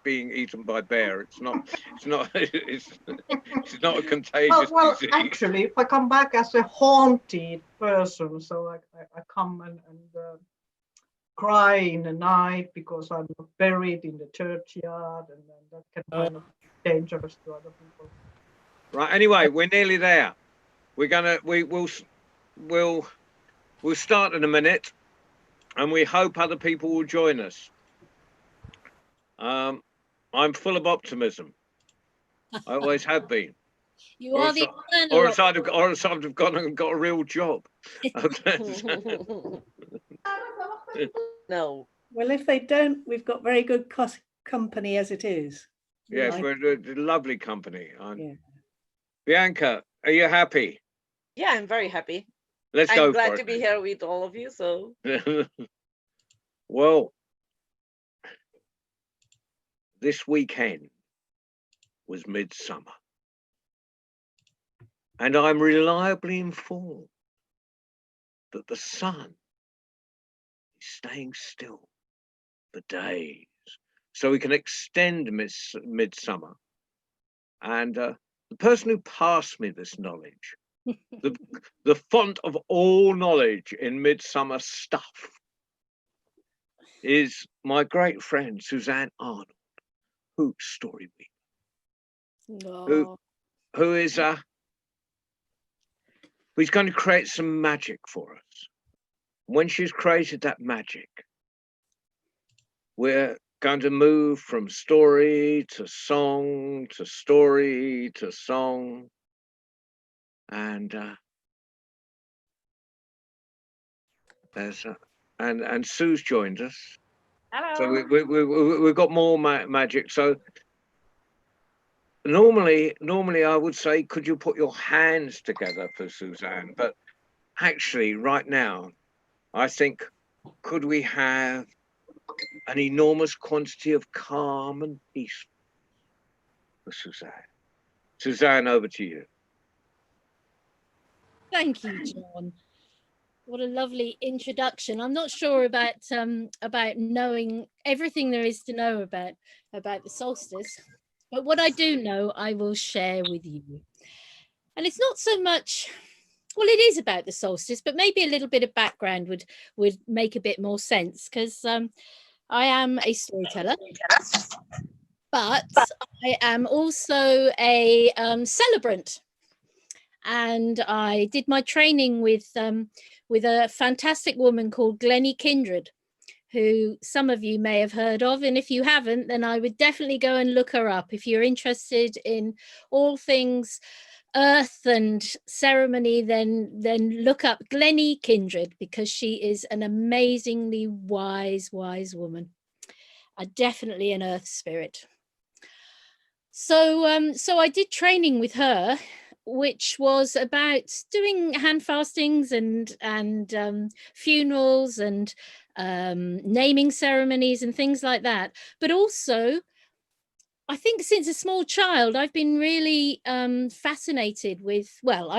being eaten by bear. It's not it's not a contagious disease. Actually, if I come back as a haunted person, so I come and cry in the night because I'm not buried in the churchyard, and then that can kind of be dangerous to other people. Right. Anyway, we're nearly there. We'll start in a minute, and we hope other people will join us. I'm full of optimism. I always have been. You are the or as I've gone and got a real job. No. Well, if they don't, we've got very good company as it is. Yes, we're a lovely company. Yeah. Bianca, are you happy? Yeah, I'm very happy. I'm glad to be here with all of you. So, well, this weekend was midsummer, and I'm reliably informed that the sun is staying still for days, so we can extend midsummer. And the person who passed me this knowledge, the font of all knowledge in midsummer stuff, is my great friend Suzanne Arnold, who's story weaver, who is who's going to create some magic for us. When she's created that magic, we're going to move from story to song to story to song, and and Sue's joined us. hello. So we've got more magic. So normally I would say, could you put your hands together for Suzanne? But actually, right now, I think, could we have an enormous quantity of calm and peace for Suzanne? Suzanne, over to you. Thank you, John. What a lovely introduction. I'm not sure about knowing everything there is to know about the solstice, but what I do know, I will share with you. And it's not so much, well, it is about the solstice, but maybe a little bit of background would make a bit more sense, because I am a storyteller, but I am also a celebrant. And I did my training with a fantastic woman called Glennie Kindred, who some of you may have heard of. And if you haven't, then I would definitely go and look her up. If you're interested in all things earth and ceremony, then look up Glennie Kindred, because she is an amazingly wise woman. Definitely an earth spirit. So I did training with her, which was about doing hand fastings and funerals and naming ceremonies and things like that. But also, I think since a small child, I've been really fascinated with, well,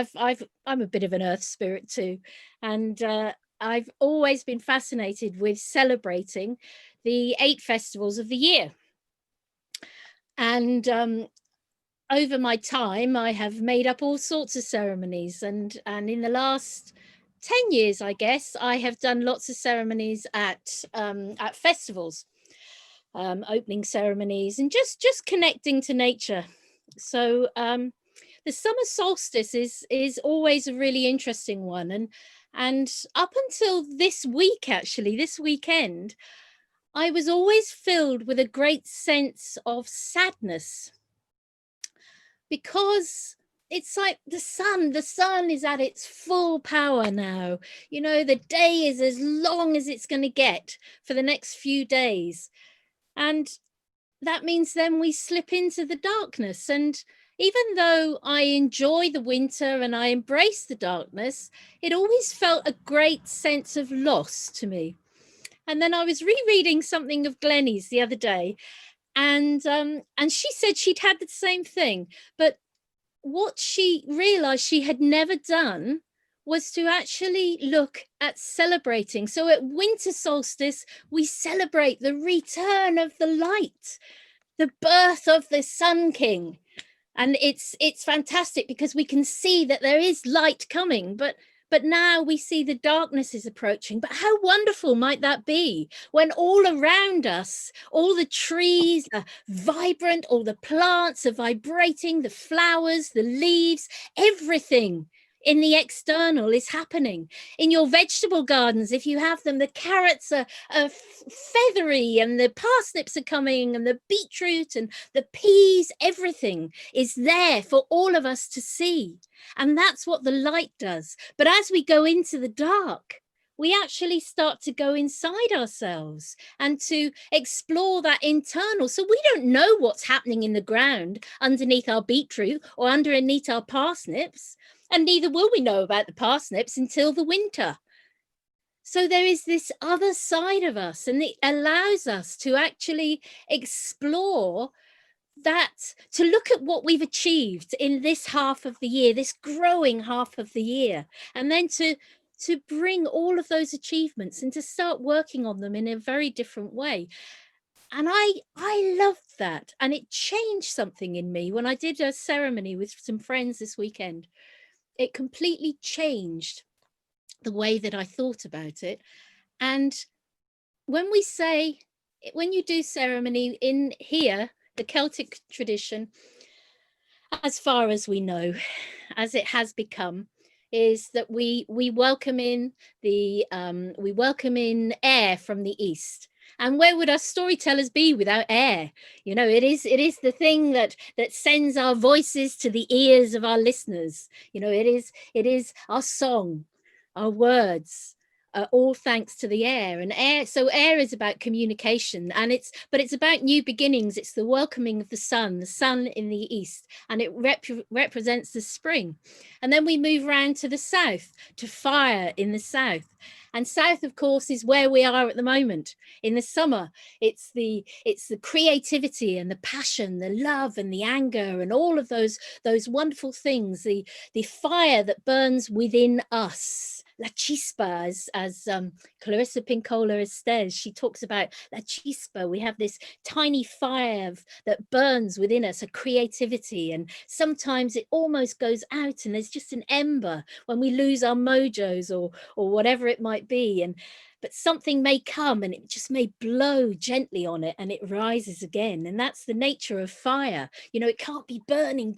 I'm a bit of an earth spirit too, and I've always been fascinated with celebrating the 8 festivals of the year. And over my time, I have made up all sorts of ceremonies, and in the last 10 years, I guess, I have done lots of ceremonies at festivals, opening ceremonies, and just connecting to nature. So the summer solstice is always a really interesting one, and up until this week, actually, this weekend, I was always filled with a great sense of sadness, because it's like the sun is at its full power now. You know, the day is as long as it's going to get for the next few days. And that means then we slip into the darkness. And even though I enjoy the winter and I embrace the darkness, it always felt a great sense of loss to me. And then I was rereading something of Glennie's the other day, and she said she'd had the same thing, but what she realized she had never done was to actually look at celebrating. So at winter solstice, we celebrate the return of the light, the birth of the Sun King. And it's fantastic because we can see that there is light coming, but now we see the darkness is approaching. But how wonderful might that be when all around us, all the trees are vibrant, all the plants are vibrating, the flowers, the leaves, everything in the external is happening. In your vegetable gardens, if you have them, the carrots are feathery, and the parsnips are coming, and the beetroot and the peas, everything is there for all of us to see. And that's what the light does. But as we go into the dark, we actually start to go inside ourselves and to explore that internal. So we don't know what's happening in the ground underneath our beetroot or underneath our parsnips. And neither will we know about the parsnips until the winter. So there is this other side of us, and it allows us to actually explore that, to look at what we've achieved in this half of the year, this growing half of the year, and then to bring all of those achievements and to start working on them in a very different way. And I loved that, and it changed something in me when I did a ceremony with some friends this weekend. It completely changed the way that I thought about it. And when you do ceremony in here, the Celtic tradition, as far as we know, as it has become, is that we welcome in air from the east. And where would our storytellers be without air? You know, it is the thing that sends our voices to the ears of our listeners. You know, it is our song, our words, all thanks to the air. And so air is about communication, and it's about new beginnings. It's the welcoming of the sun in the east, and it represents the spring. And then we move around to the south, to fire in the south. And south, of course, is where we are at the moment. In the summer, it's the creativity and the passion, the love and the anger, and all of those wonderful things, the fire that burns within us. La chispa, as Clarissa Pinkola Estes, she talks about la chispa. We have this tiny fire that burns within us, a creativity, and sometimes it almost goes out, and there's just an ember when we lose our mojos or whatever it might be. But something may come and it just may blow gently on it, and it rises again. And that's the nature of fire. You know, it can't be burning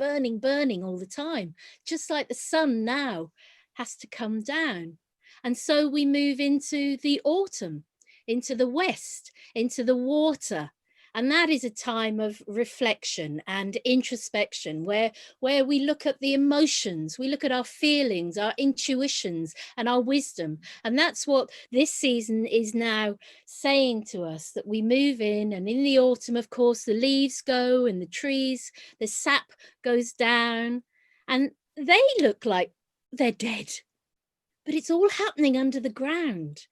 all the time, just like the sun now has to come down. And so we move into the autumn, into the west, into the water. And that is a time of reflection and introspection, where we look at the emotions, we look at our feelings, our intuitions, and our wisdom. And that's what this season is now saying to us, that we move in. And in the autumn, of course, the leaves go and the trees, the sap goes down, and they look like they're dead, but it's all happening under the ground.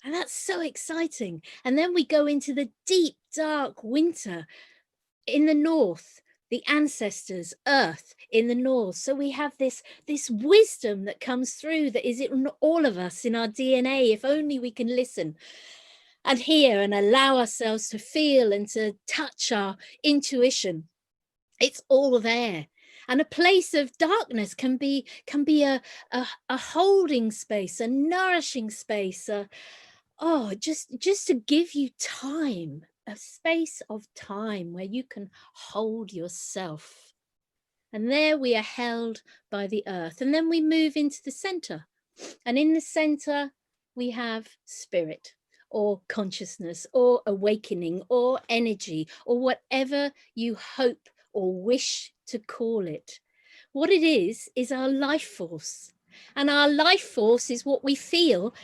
And that's so exciting. And then we go into the deep, dark winter in the north, the ancestors, earth in the north. So we have this wisdom that comes through, that is in all of us, in our DNA, if only we can listen and hear and allow ourselves to feel and to touch our intuition. It's all there. And a place of darkness can be a holding space, a nourishing space, just to give you time, a space of time where you can hold yourself. And there we are held by the earth. And then we move into the center. And in the center, we have spirit, or consciousness, or awakening, or energy, or whatever you hope or wish to call it. What it is our life force. And our life force is what we feel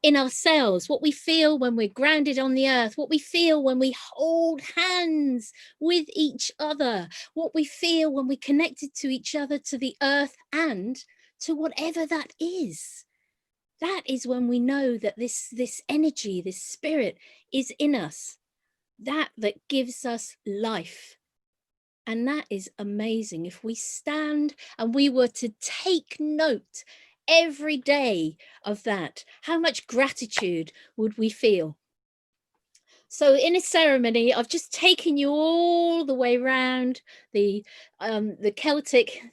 in ourselves, what we feel when we're grounded on the earth, what we feel when we hold hands with each other, what we feel when we're connected to each other, to the earth, and to whatever that is. That is when we know that this energy, this spirit is in us, that gives us life. And that is amazing. If we stand and we were to take note every day of that, how much gratitude would we feel? So in a ceremony, I've just taken you all the way around the Celtic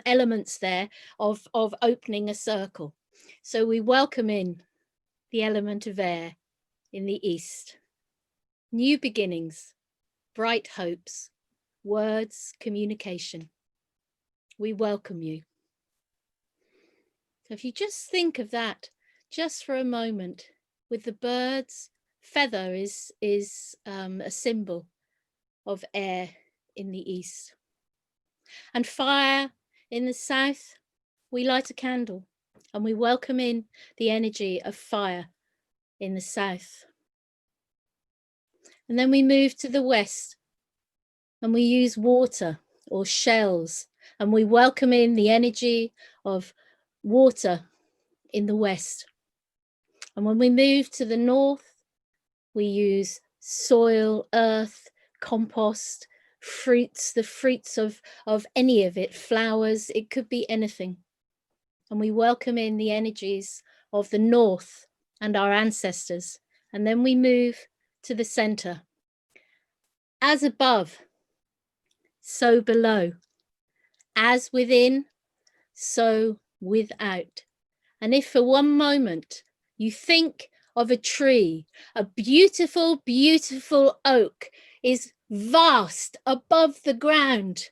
elements there of opening a circle. So we welcome in the element of air in the east, new beginnings, bright hopes, words, communication. We welcome you. So if you just think of that just for a moment, with the birds, feather is a symbol of air in the east. And fire in the south, we light a candle and we welcome in the energy of fire in the south. And then we move to the west and we use water or shells and we welcome in the energy of water in the west. And when we move to the north, we use soil, earth, compost, fruits, the fruits of any of it, flowers, it could be anything. And we welcome in the energies of the north and our ancestors. And then we move to the center. As above, so below. As within, so without. And if for one moment you think of a tree, a beautiful, beautiful oak is vast above the ground,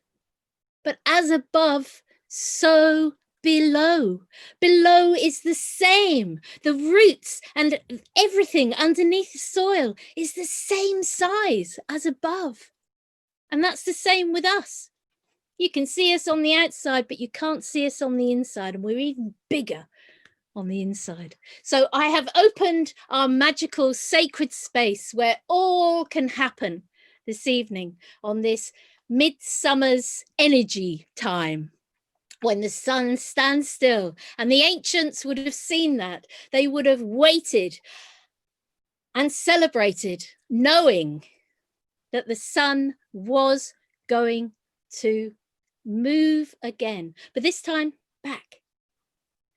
but as above, so below. Below is the same. The roots and everything underneath the soil is the same size as above. And that's the same with us. You can see us on the outside, but you can't see us on the inside, and we're even bigger on the inside. So I have opened our magical sacred space where all can happen this evening on this midsummer's energy time, when the sun stands still. And the ancients would have seen that. They would have waited and celebrated, knowing that the sun was going to move again, but this time back.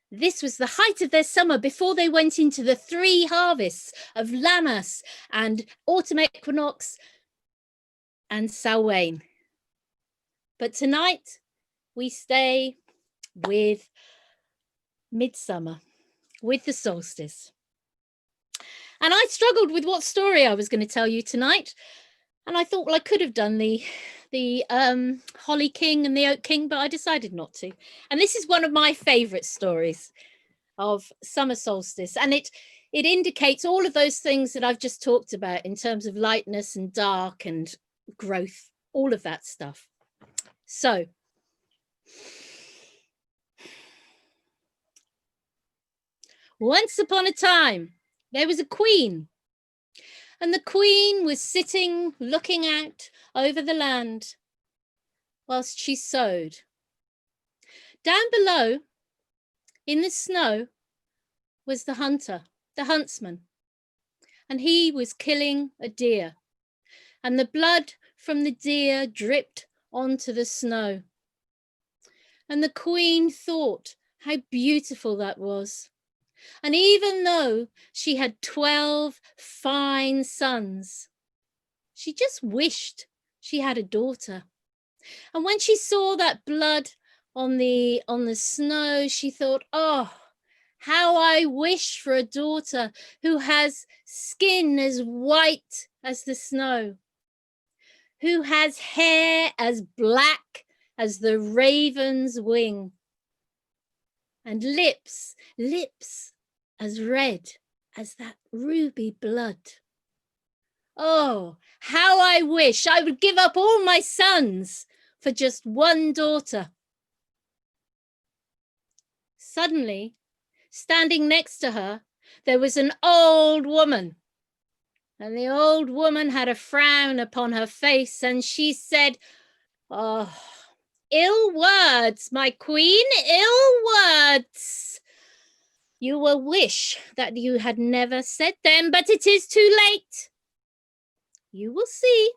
This was the height of their summer before they went into the 3 harvests of Lammas and autumn equinox and Samhain. But tonight we stay with midsummer, with the solstice. And I struggled with what story I was going to tell you tonight. And I thought, well, I could have done the Holly King and the Oak King, but I decided not to. And this is one of my favorite stories of summer solstice, and it indicates all of those things that I've just talked about in terms of lightness and dark and growth, all of that stuff. So once upon a time there was a queen, and the queen was sitting looking out over the land whilst she sewed. Down below in the snow was the hunter, the huntsman, and he was killing a deer, and the blood from the deer dripped onto the snow. And the queen thought how beautiful that was. And even though she had 12 fine sons, she just wished she had a daughter. And when she saw that blood on the snow, she thought, oh, how I wish for a daughter who has skin as white as the snow, who has hair as black as the raven's wing, and lips as red as that ruby blood. Oh, how I wish I would give up all my sons for just one daughter. Suddenly, standing next to her, there was an old woman. And the old woman had a frown upon her face, and she said, oh, ill words, my queen, ill words. You will wish that you had never said them, but it is too late. You will see.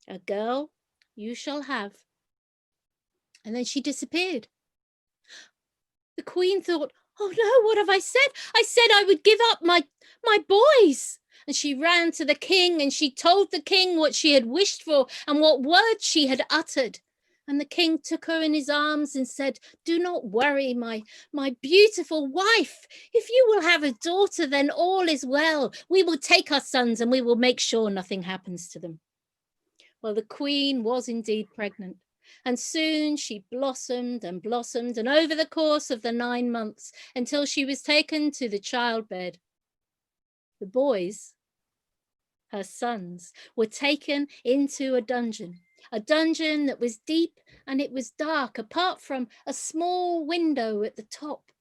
A girl you shall have. And then she disappeared. The queen thought, oh no, what have I said? I said I would give up my boys. And she ran to the king and she told the king what she had wished for and what words she had uttered. And the king took her in his arms and said, do not worry, my beautiful wife. If you will have a daughter, then all is well. We will take our sons and we will make sure nothing happens to them. Well, the queen was indeed pregnant. And soon she blossomed and blossomed, and over the course of the 9 months, until she was taken to the childbed, the boys, her sons, were taken into a dungeon that was deep and it was dark, apart from a small window at the top.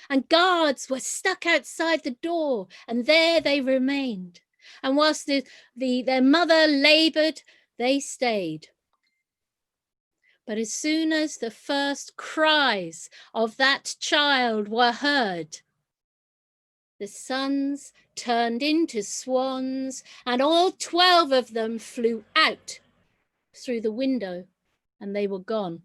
And guards were stuck outside the door, and there they remained. And whilst their mother laboured, they stayed. But as soon as the first cries of that child were heard, the sons turned into swans, and all 12 of them flew out through the window, and they were gone.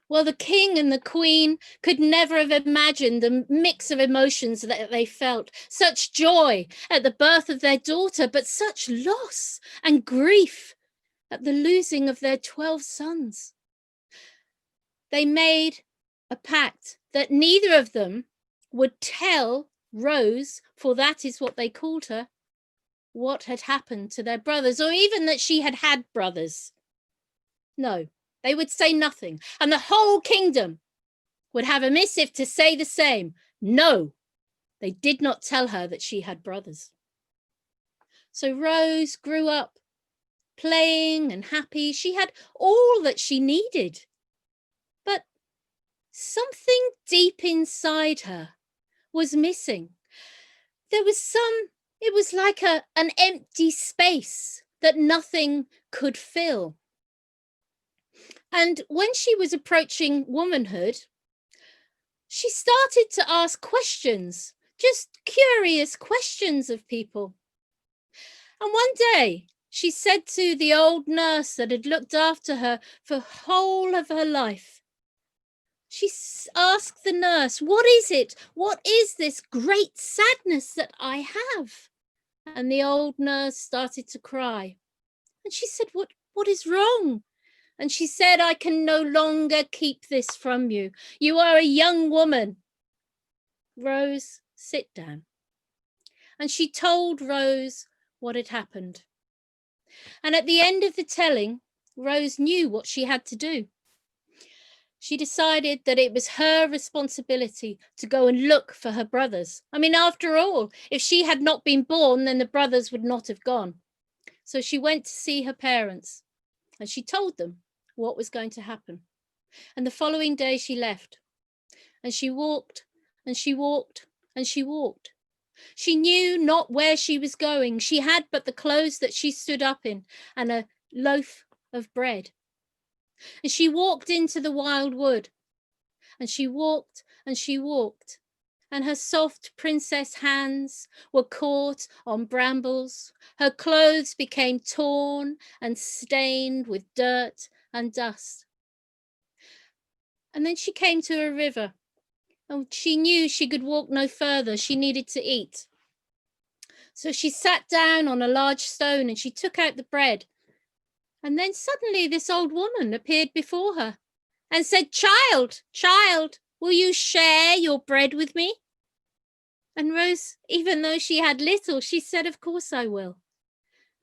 Well, the king and the queen could never have imagined the mix of emotions that they felt. Such joy at the birth of their daughter, but such loss and grief at the losing of their 12 sons. They made a pact that neither of them would tell Rose, for that is what they called her, what had happened to their brothers, or even that she had had brothers. No, they would say nothing, and the whole kingdom would have a missive to say the same. No, they did not tell her that she had brothers. So Rose grew up playing and happy. She had all that she needed. But something deep inside her was missing. There was it was like an empty space that nothing could fill. And when she was approaching womanhood, she started to ask questions, just curious questions of people. And one day, she said to the old nurse that had looked after her for the whole of her life, she asked the nurse, what is it? What is this great sadness that I have? And the old nurse started to cry. And she said, what is wrong? And she said, I can no longer keep this from you. You are a young woman. Rose, sit down. And she told Rose what had happened. And at the end of the telling, Rose knew what she had to do. She decided that it was her responsibility to go and look for her brothers. I mean, after all, if she had not been born, then the brothers would not have gone. So she went to see her parents and she told them what was going to happen. And the following day she left, and she walked and she walked and she walked. She knew not where she was going. She had but the clothes that she stood up in and a loaf of bread. And she walked into the wild wood, and she walked and she walked, and her soft princess hands were caught on brambles. Her clothes became torn and stained with dirt and dust. And then she came to a river, and she knew she could walk no further. She needed to eat. So she sat down on a large stone and she took out the bread. And then suddenly this old woman appeared before her and said, child, will you share your bread with me? And Rose, even though she had little, she said, of course I will.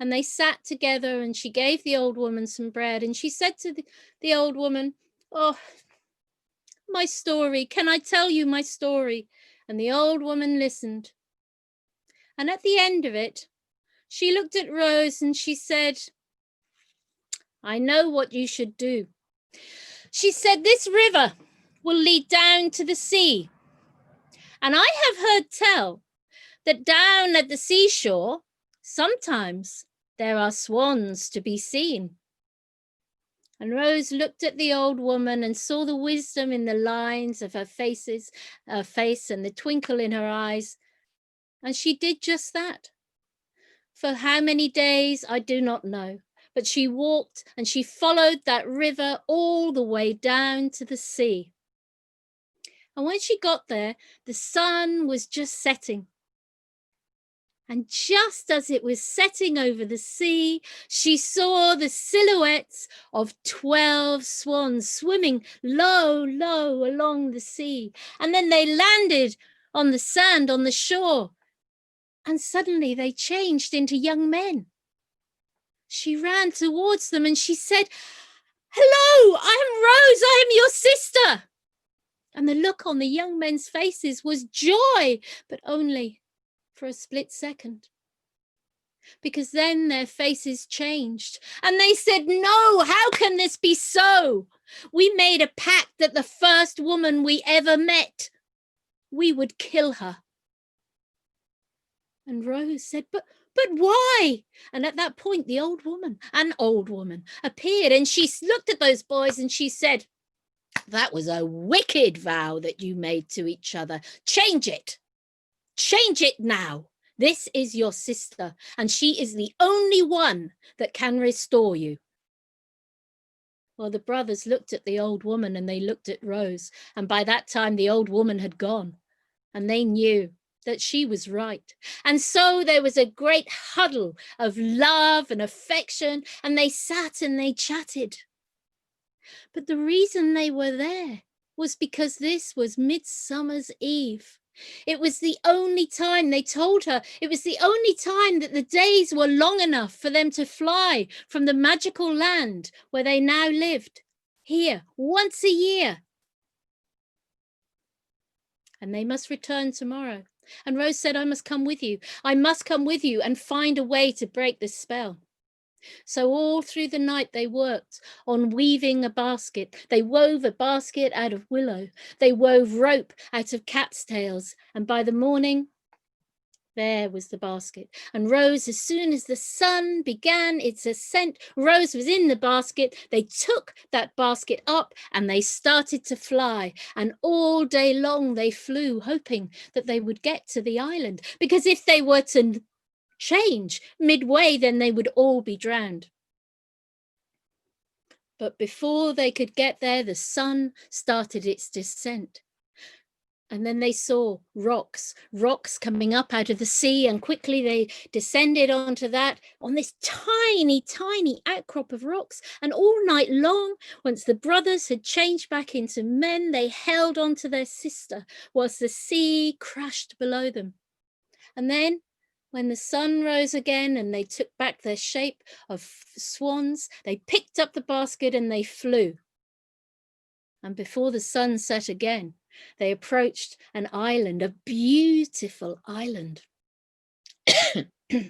And they sat together and she gave the old woman some bread. And she said to the old woman, oh, my story, can I tell you my story? And the old woman listened. And at the end of it, she looked at Rose and she said, I know what you should do. She said, this river will lead down to the sea. And I have heard tell that down at the seashore, sometimes there are swans to be seen. And Rose looked at the old woman and saw the wisdom in the lines of her face and the twinkle in her eyes. And she did just that. For how many days, I do not know. But she walked and she followed that river all the way down to the sea. And when she got there, the sun was just setting. And just as it was setting over the sea, she saw the silhouettes of 12 swans swimming low, low along the sea. And then they landed on the sand on the shore. And suddenly they changed into young men. She ran towards them and she said, "Hello, I'm Rose, I am your sister." And the look on the young men's faces was joy, but only for a split second. Because then their faces changed and they said, "No, how can this be so? We made a pact that the first woman we ever met, we would kill her." And Rose said, but why?" And at that point, the old woman, an old woman, appeared and she looked at those boys and she said, "That was a wicked vow that you made to each other. Change it. Change it now. This is your sister, and she is the only one that can restore you." Well, the brothers looked at the old woman and they looked at Rose, and by that time the old woman had gone, and they knew that she was right. And so there was a great huddle of love and affection, and they sat and they chatted. But the reason they were there was because this was Midsummer's Eve. It was the only time, they told her, it was the only time that the days were long enough for them to fly from the magical land where they now lived, here, once a year. And they must return tomorrow. And Rose said, "I must come with you. I must come with you and find a way to break this spell." So all through the night they worked on weaving a basket. They wove a basket out of willow. They wove rope out of cat's tails. And by the morning, there was the basket. And Rose, as soon as the sun began its ascent, Rose was in the basket. They took that basket up and they started to fly. And all day long they flew, hoping that they would get to the island. Because if they were to change midway, then they would all be drowned. But before they could get there, the sun started its descent. And then they saw rocks coming up out of the sea, and quickly they descended onto that, on this tiny, tiny outcrop of rocks. And all night long, once the brothers had changed back into men, they held on to their sister whilst the sea crashed below them. And then when the sun rose again and they took back their shape of swans, they picked up the basket and they flew. And before the sun set again, they approached an island, a beautiful island. And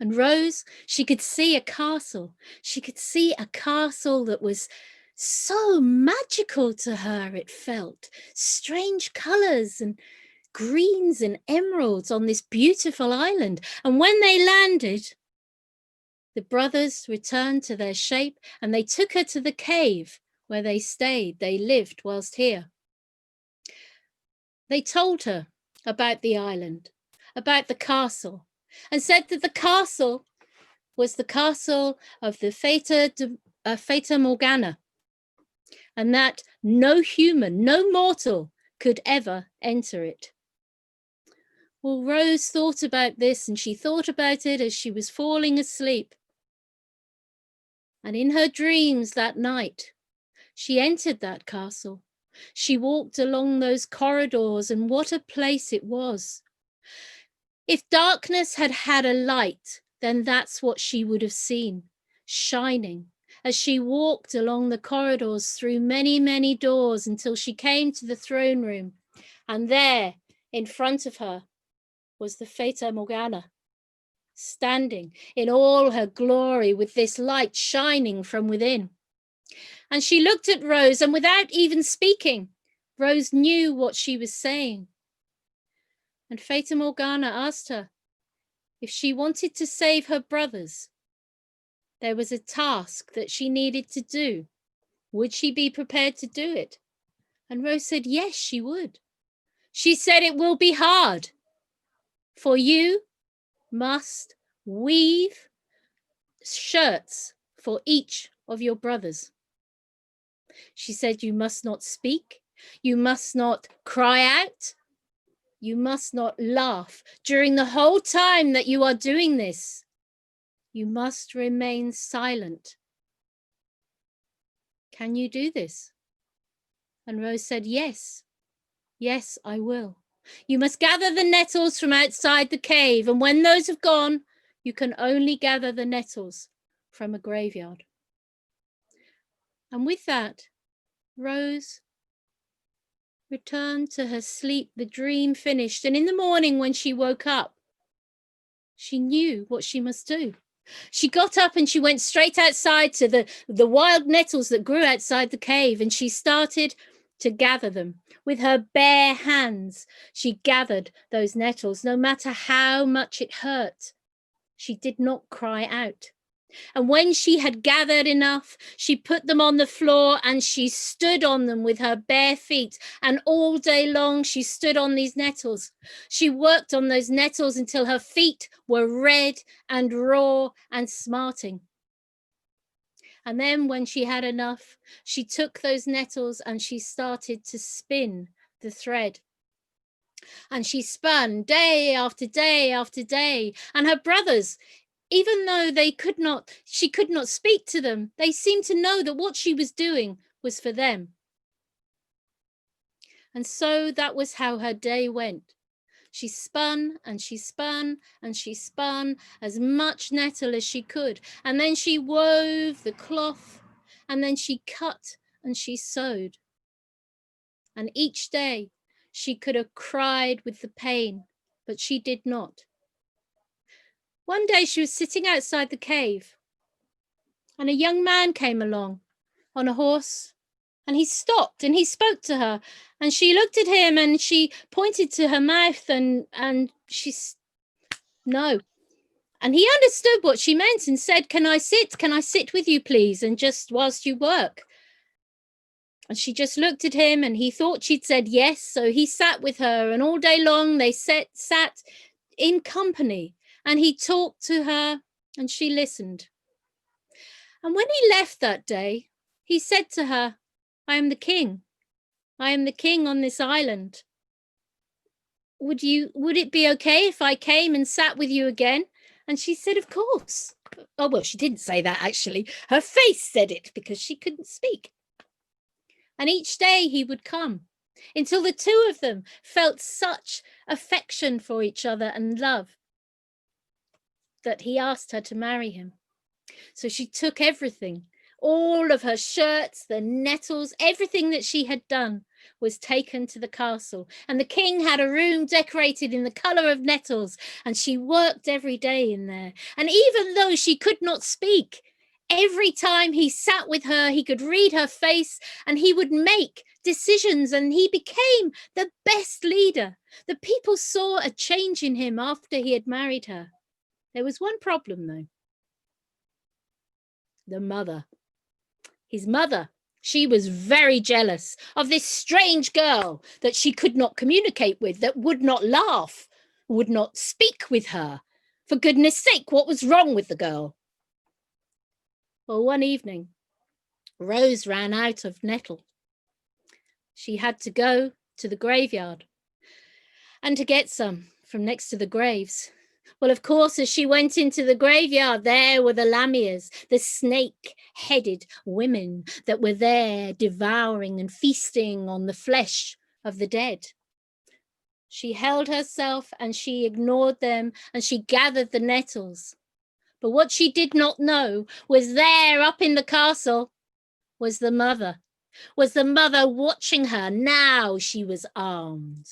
Rose, she could see a castle. She could see a castle that was so magical to her, it felt. Strange colours and greens and emeralds on this beautiful island. And when they landed, the brothers returned to their shape and they took her to the cave where they stayed. They lived whilst here. They told her about the island, about the castle, and said that the castle was the castle of the Fata Morgana, and that no human, no mortal could ever enter it. Well, Rose thought about this, and she thought about it as she was falling asleep. And in her dreams that night, she entered that castle. She walked along those corridors, and what a place it was. If darkness had had a light, then that's what she would have seen, shining, as she walked along the corridors through many, many doors until she came to the throne room. And there, in front of her, was the Fata Morgana, standing in all her glory with this light shining from within. And she looked at Rose, and without even speaking, Rose knew what she was saying. And Fata Morgana asked her if she wanted to save her brothers. There was a task that she needed to do. Would she be prepared to do it? And Rose said, yes, she would. She said, it will be hard. For you must weave shirts for each of your brothers. She said, you must not speak You must not cry out. You must not laugh during the whole time that you are doing this. You must remain silent. Can you do this? And Rose said, yes, yes, I will. You must gather the nettles from outside the cave, and when those have gone, you can only gather the nettles from a graveyard. And with that, Rose returned to her sleep, the dream finished, and in the morning when she woke up, she knew what she must do. She got up and she went straight outside to the wild nettles that grew outside the cave, and she started to gather them. With her bare hands, she gathered those nettles, no matter how much it hurt. She did not cry out. And when she had gathered enough, she put them on the floor and she stood on them with her bare feet. And all day long, she stood on these nettles. She worked on those nettles until her feet were red and raw and smarting. And then when she had enough, she took those nettles and she started to spin the thread. And she spun day after day after day. And her brothers, even though she could not speak to them, they seemed to know that what she was doing was for them. And so that was how her day went. She spun and she spun and she spun as much nettle as she could. And then she wove the cloth, and then she cut and she sewed. And each day she could have cried with the pain, but she did not. One day she was sitting outside the cave, and a young man came along on a horse, and he stopped and he spoke to her, and she looked at him and she pointed to her mouth and no. And he understood what she meant and said, Can I sit with you, please? And just whilst you work. And she just looked at him and he thought she'd said yes. So he sat with her, and all day long they sat in company. And he talked to her and she listened. And when he left that day, he said to her, I am the king. I am the king on this island. Would it be okay if I came and sat with you again? And she said, of course. Oh, well, she didn't say that actually. Her face said it because she couldn't speak. And each day he would come until the two of them felt such affection for each other and love that he asked her to marry him. So she took everything, all of her shirts, the nettles, everything that she had done was taken to the castle. And the king had a room decorated in the colour of nettles, and she worked every day in there. And even though she could not speak, every time he sat with her, he could read her face and he would make decisions, and he became the best leader. The people saw a change in him after he had married her. There was one problem, though. The mother. His mother. She was very jealous of this strange girl that she could not communicate with, that would not laugh, would not speak with her. For goodness sake, what was wrong with the girl? Well, one evening, Rose ran out of nettle. She had to go to the graveyard and to get some from next to the graves. Well, of course, as she went into the graveyard, there were the Lamias, the snake-headed women that were there devouring and feasting on the flesh of the dead. She held herself and she ignored them and she gathered the nettles. But what she did not know was there up in the castle was the mother watching her. Now she was armed.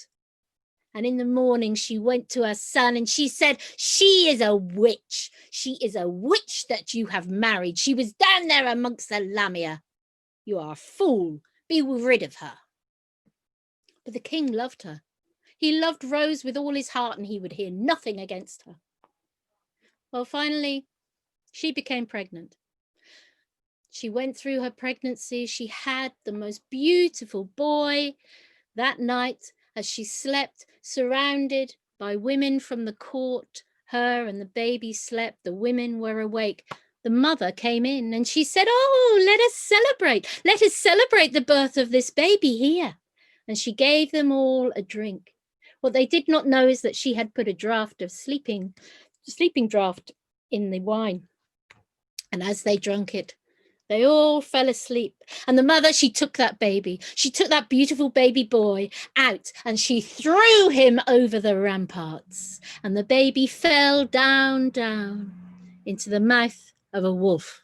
And in the morning, she went to her son and she said, she is a witch. She is a witch that you have married. She was down there amongst the Lamia. You are a fool. Be rid of her. But the king loved her. He loved Rose with all his heart, and he would hear nothing against her. Well, finally, she became pregnant. She went through her pregnancy. She had the most beautiful boy. That night, as she slept, surrounded by women from the court, her and the baby slept, the women were awake. The mother came in and she said, oh, let us celebrate. Let us celebrate the birth of this baby here. and she gave them all a drink. What they did not know is that she had put a draught of sleeping draught in the wine. And as they drank it, they all fell asleep. And the mother, she took that baby. She took that beautiful baby boy out and she threw him over the ramparts. And the baby fell down into the mouth of a wolf.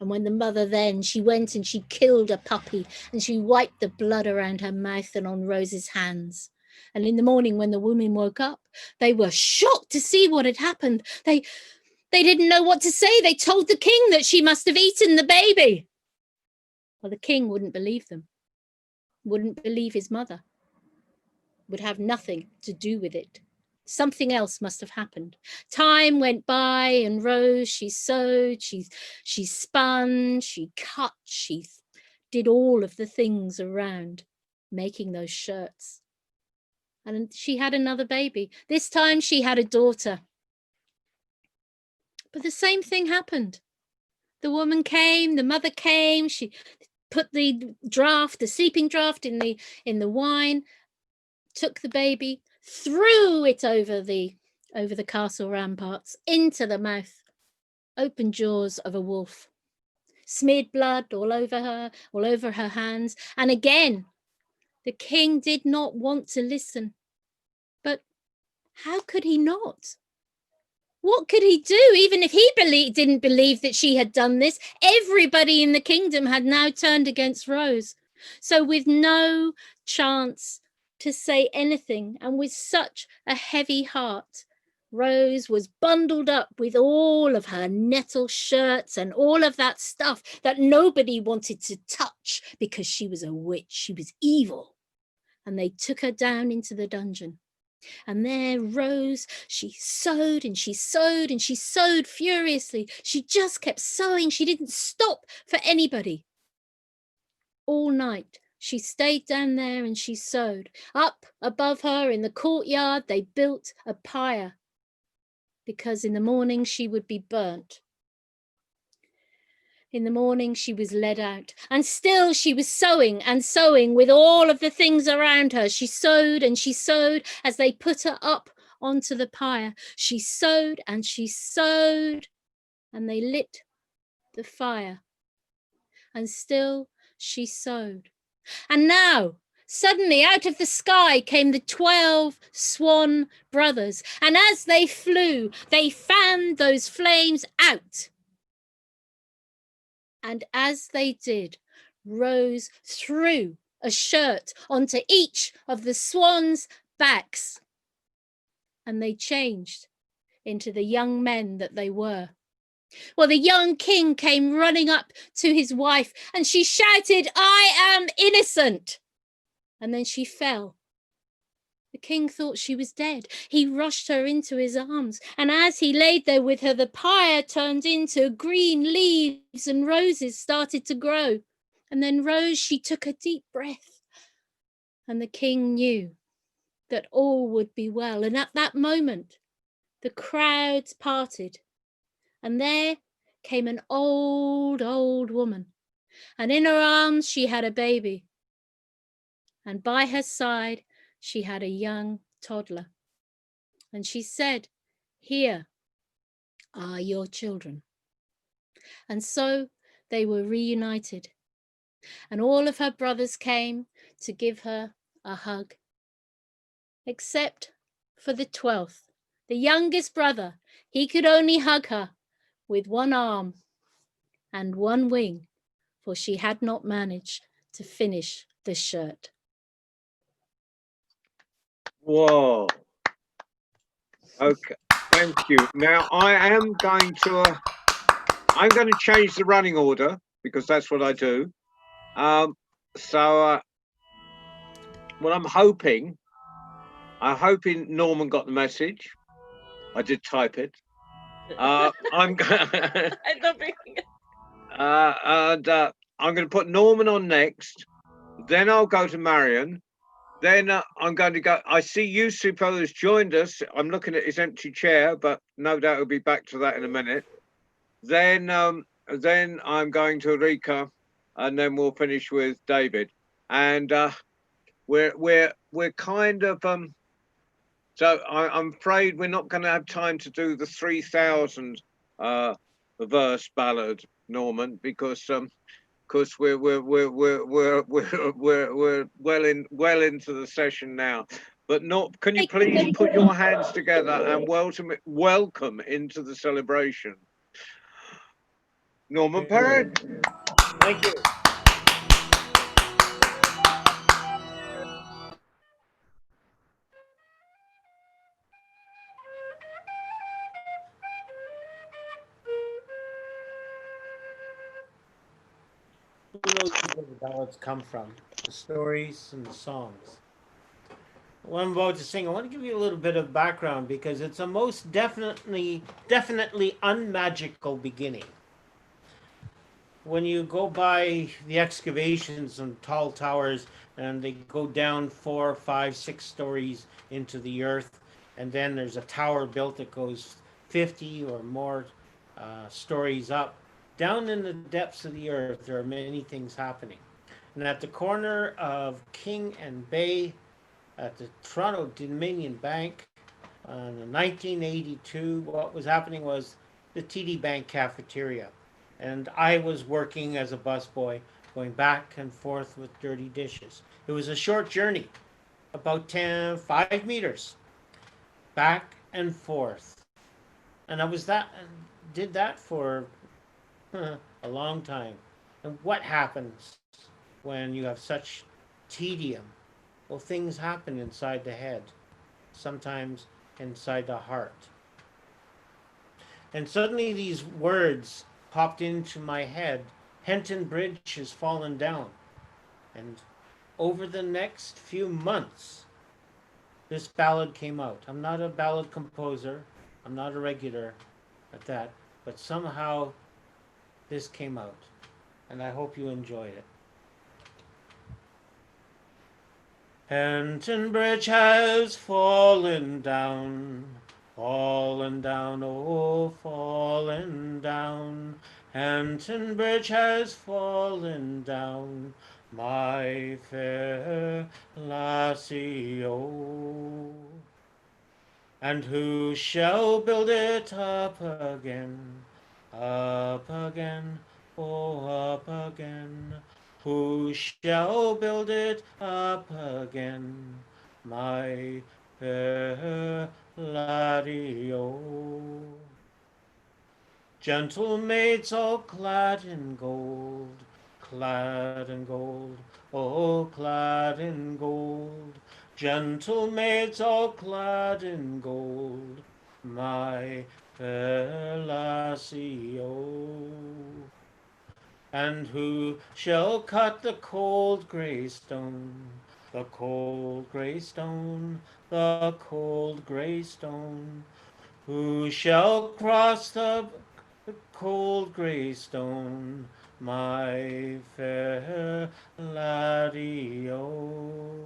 And when the mother then, she went and she killed a puppy and she wiped the blood around her mouth and on Rose's hands. And in the morning when the women woke up, they were shocked to see what had happened. They didn't know what to say. They told the king that she must have eaten the baby. Well, the king wouldn't believe them, wouldn't believe his mother, would have nothing to do with it. Something else must have happened. Time went by and Rose, she sewed, she spun, she cut, she did all of the things around making those shirts. And she had another baby. This time she had a daughter. But the same thing happened. The woman came, the mother came, she put the sleeping draught in the wine, took the baby, threw it over the castle ramparts into the mouth, open jaws of a wolf, smeared blood all over her hands. And again, the king did not want to listen. But how could he not? What could he do? Even if he didn't believe that she had done this, everybody in the kingdom had now turned against Rose. So with no chance to say anything and with such a heavy heart, Rose was bundled up with all of her nettle shirts and all of that stuff that nobody wanted to touch because she was a witch, she was evil. And they took her down into the dungeon. And there Rose, she sewed and she sewed and she sewed furiously. She just kept sewing. She didn't stop for anybody. All night she stayed down there and she sewed. Up above her in the courtyard, they built a pyre because in the morning she would be burnt. In the morning she was led out, and still she was sewing and sewing with all of the things around her. She sewed and she sewed as they put her up onto the pyre. She sewed and she sewed, and they lit the fire. And still she sewed. And now, suddenly out of the sky came the 12 swan brothers, and as they flew, they fanned those flames out. And as they did, Rose threw a shirt onto each of the swans' backs, and they changed into the young men that they were. Well, the young king came running up to his wife, and she shouted, "I am innocent!" And then she fell. The king thought she was dead. He rushed her into his arms, and as he laid there with her, the pyre turned into green leaves and roses started to grow. And then Rose, she took a deep breath, and the king knew that all would be well. And at that moment, the crowds parted, and there came an old woman, and in her arms she had a baby, and by her side she had a young toddler. And she said, "Here are your children." And so they were reunited. And all of her brothers came to give her a hug, except for the 12th, the youngest brother. He could only hug her with one arm and one wing, for she had not managed to finish the shirt. Whoa. Okay, thank you. Now I'm going to change the running order because that's what I do. What I'm hoping Norman got the message. I did type it. I'm I don't think. I'm going to put Norman on next. Then I'll go to Marion. Then I'm going to go. I see Yusuf has joined us. I'm looking at his empty chair, but no doubt he'll be back to that in a minute. Then I'm going to Rika, and then we'll finish with David. and we're kind of so I'm afraid we're not going to have time to do the 3,000 verse ballad, Norman, because we're well into the session now. But not, can you please put your hands together and welcome into the celebration Norman Perrin. Thank you. Who knows where the ballads come from? The stories and the songs. What I'm about to sing, I want to give you a little bit of background because it's a most definitely unmagical beginning. When you go by the excavations and tall towers and they go down 4, 5, 6 stories into the earth, and then there's a tower built that goes 50 or more stories up, down in the depths of the earth there are many things happening. And at the corner of King and Bay at the Toronto Dominion Bank in 1982, what was happening was the TD Bank cafeteria. And I was working as a busboy, going back and forth with dirty dishes. It was a short journey, about 5 meters, back and forth. And I did that for a long time. And what happens when you have such tedium? Well, things happen inside the head, sometimes inside the heart. And suddenly these words popped into my head. Henton Bridge has fallen down. And over the next few months, this ballad came out. I'm not a ballad composer. I'm not a regular at that. But somehow this came out. And I hope you enjoyed it. Henton Bridge has fallen down. Fallen down, oh, fallen down. Henton Bridge has fallen down, my fair lassie, oh. And who shall build it up again? Up again, oh, up again. Who shall build it up again? My fair laddie, oh. Gentle maids all clad in gold, oh, clad in gold. Gentle maids all clad in gold, my fair lassie, oh. And who shall cut the cold grey stone, the cold grey stone, the cold grey stone? Who shall cross the cold grey stone, my fair laddie, oh?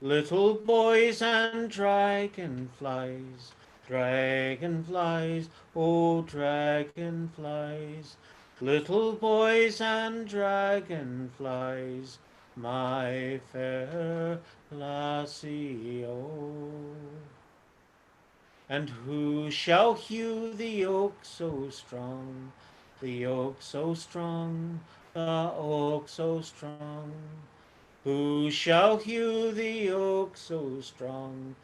Little boys and dragonflies, dragonflies, oh, dragonflies. Little boys and dragonflies, my fair lassie, oh. And who shall hew the oak so strong, the oak so strong, the oak so strong? Who shall hew the oak so strong,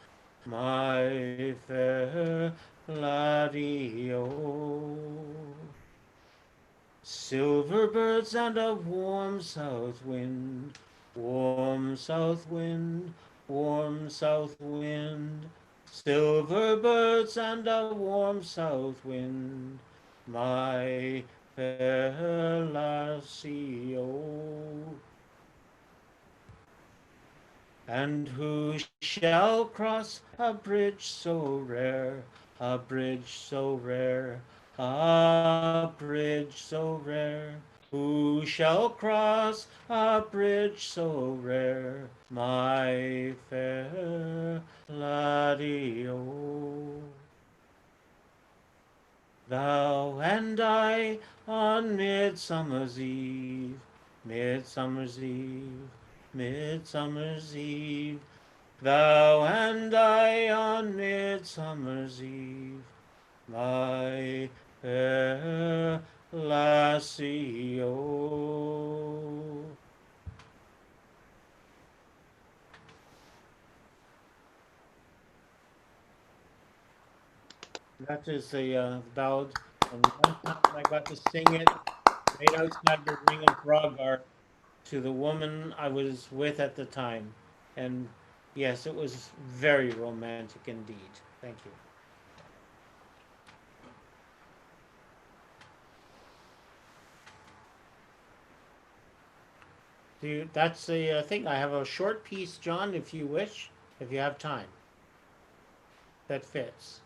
my fair laddie, oh? Silver birds and a warm south wind, warm south wind, warm south wind. Silver birds and a warm south wind, my fair lassie, oh. And who shall cross a bridge so rare, a bridge so rare, a bridge so rare? Who shall cross a bridge so rare, my fair laddie, oh? Thou and I on Midsummer's Eve, Midsummer's Eve, Midsummer's Eve, thou and I on Midsummer's Eve, my fair lassie, oh. That is the ballad, and one time I got to sing it right outside the Ring of Frogar to the woman I was with at the time. And yes, it was very romantic indeed. Thank you. That's the thing. I have a short piece, John, if you wish, if you have time. That fits.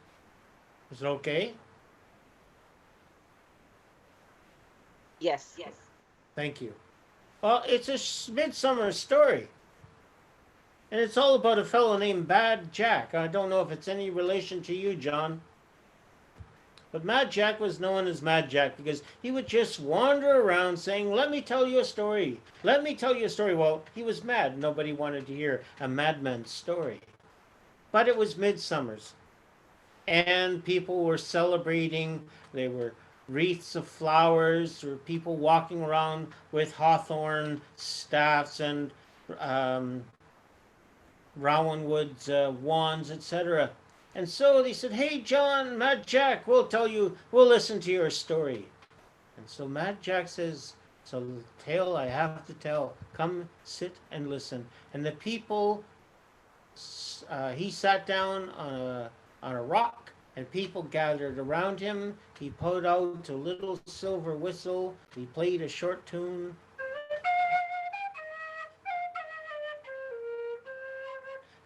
Is it okay? Yes, yes. Thank you. Well, it's a midsummer story. And it's all about a fellow named Bad Jack. I don't know if it's any relation to you, John. But Mad Jack was known as Mad Jack because he would just wander around saying, let me tell you a story. Let me tell you a story. Well, he was mad. Nobody wanted to hear a madman's story. But it was midsummer's. And people were celebrating. There were wreaths of flowers. There were people walking around with hawthorn staffs and Rowanwood's wands, etc. And so they said, hey, John, Mad Jack, we'll listen to your story. And so Mad Jack says, it's a tale I have to tell. Come, sit and listen. And the people, he sat down on a rock, and people gathered around him. He pulled out a little silver whistle. He played a short tune.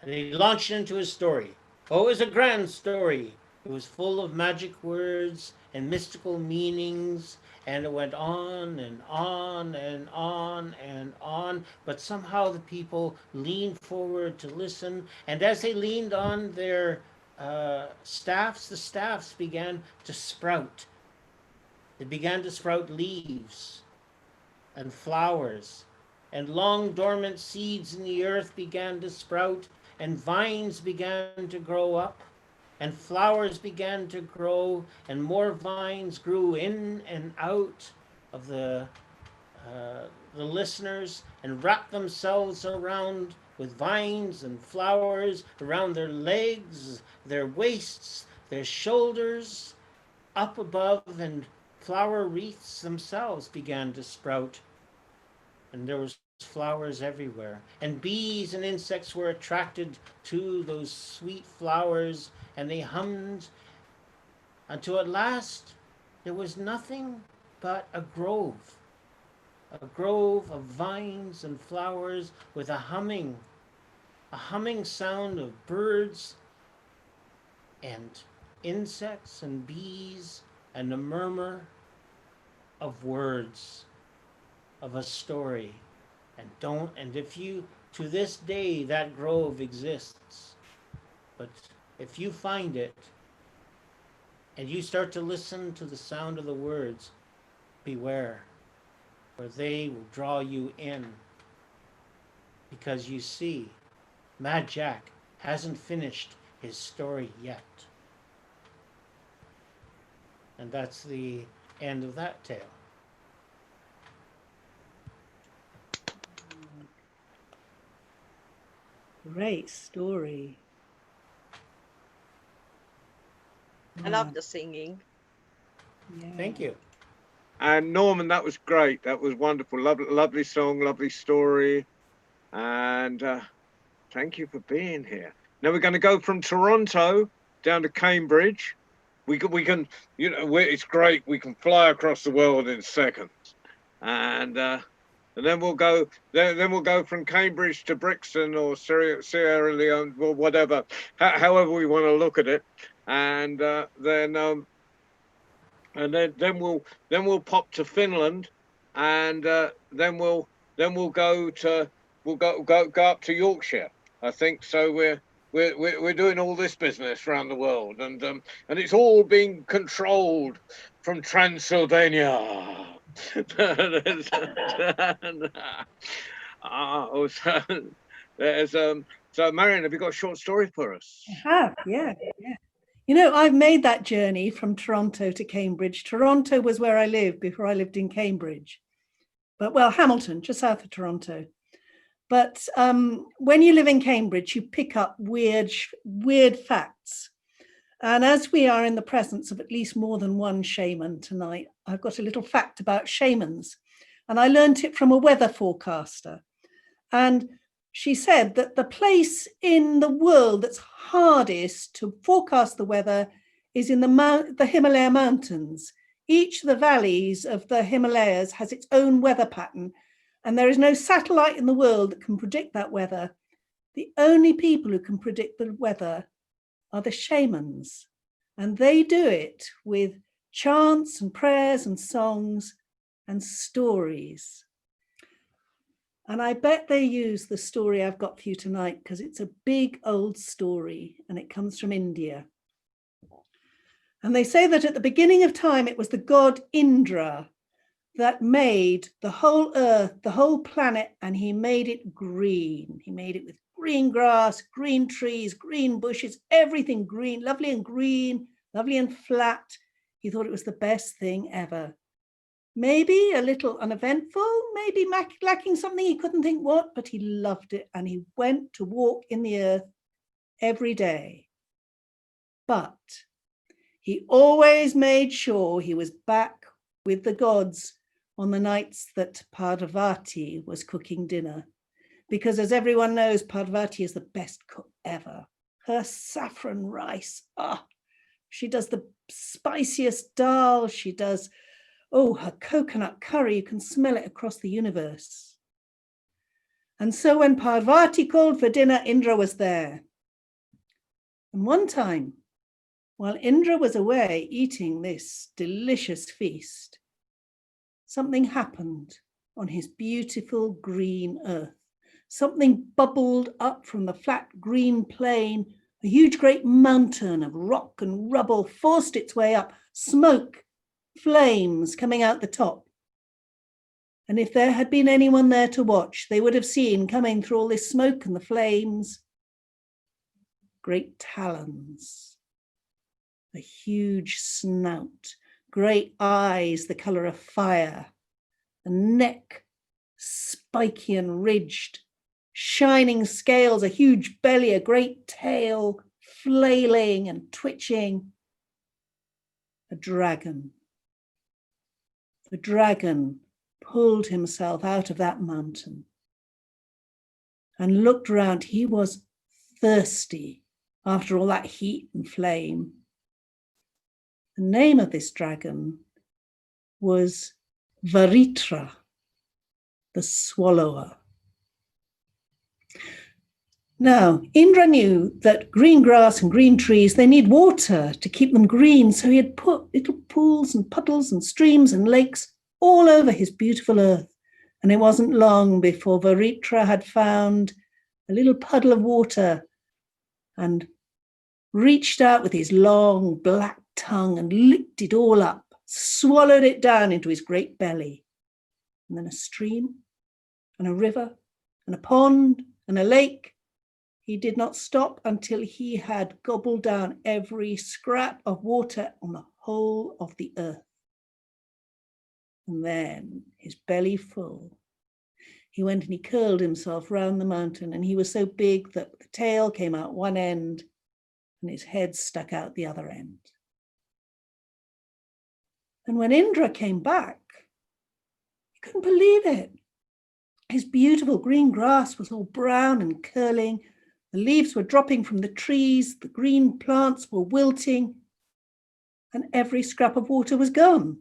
And he launched into his story. Oh, it was a grand story. It was full of magic words and mystical meanings, and it went on and on and on and on. But somehow the people leaned forward to listen, and as they leaned on their staffs, the staffs began to sprout. They began to sprout leaves and flowers, and long dormant seeds in the earth began to sprout, and vines began to grow up, and flowers began to grow, and more vines grew in and out of the listeners and wrapped themselves around with vines and flowers around their legs, their waists, their shoulders, up above, and flower wreaths themselves began to sprout. And there was flowers everywhere, and bees and insects were attracted to those sweet flowers, and they hummed until at last there was nothing but a grove of vines and flowers with a humming sound of birds and insects and bees, and a murmur of words of a story. And if you, to this day, that grove exists. But if you find it and you start to listen to the sound of the words, beware, for they will draw you in. Because you see, Mad Jack hasn't finished his story yet. And that's the end of that tale. Great story. I love the singing. Yeah. Thank you. And Norman, that was great. That was wonderful. Lovely, lovely song, lovely story. And thank you for being here. Now we're going to go from Toronto down to Cambridge. We can, you know, it's great. We can fly across the world in seconds. And then we'll go. Then we'll go from Cambridge to Brixton or Sierra Leone or whatever, however we want to look at it. And then we'll pop to Finland, and then we'll go up to Yorkshire. I think so. We're doing all this business around the world, and it's all being controlled from Transylvania. So Marion, have you got a short story for us? I have, yeah. You know, I've made that journey from Toronto to Cambridge. Toronto was where I lived before I lived in Cambridge. But, well, Hamilton, just south of Toronto. But when you live in Cambridge, you pick up weird facts. And as we are in the presence of at least more than one shaman tonight, I've got a little fact about shamans. And I learned it from a weather forecaster. And she said that the place in the world that's hardest to forecast the weather is in the Himalaya mountains. Each of the valleys of the Himalayas has its own weather pattern, and there is no satellite in the world that can predict that weather. The only people who can predict the weather are the shamans, and they do it with chants and prayers and songs and stories. And I bet they use the story I've got for you tonight because it's a big old story and it comes from India. And they say that at the beginning of time, it was the god Indra that made the whole earth, the whole planet, and he made it green. He made it with green grass, green trees, green bushes, everything green, lovely and flat. He thought it was the best thing ever. Maybe a little uneventful, maybe lacking something, he couldn't think what, but he loved it and he went to walk in the earth every day. But he always made sure he was back with the gods on the nights that Parvati was cooking dinner. Because as everyone knows, Parvati is the best cook ever. Her saffron rice, she does the spiciest dal, she does her coconut curry, you can smell it across the universe. And so when Parvati called for dinner, Indra was there. And one time, while Indra was away eating this delicious feast, something happened on his beautiful green earth. Something bubbled up from the flat green plain. A huge great mountain of rock and rubble forced its way up, smoke, flames coming out the top. And if there had been anyone there to watch, they would have seen coming through all this smoke and the flames, great talons, a huge snout, great eyes the color of fire, a neck spiky and ridged, shining scales, a huge belly, a great tail, flailing and twitching, a dragon. The dragon pulled himself out of that mountain and looked around. He was thirsty after all that heat and flame. The name of this dragon was Varitra, the swallower. Now, Indra knew that green grass and green trees, they need water to keep them green. So he had put little pools and puddles and streams and lakes all over his beautiful earth. And it wasn't long before Varitra had found a little puddle of water and reached out with his long black tongue and licked it all up, swallowed it down into his great belly. And then a stream and a river and a pond and a lake. He did not stop until he had gobbled down every scrap of water on the whole of the earth. And then, his belly full, he went and he curled himself round the mountain, and he was so big that the tail came out one end and his head stuck out the other end. And when Indra came back, he couldn't believe it. His beautiful green grass was all brown and curling. The leaves were dropping from the trees, the green plants were wilting, and every scrap of water was gone.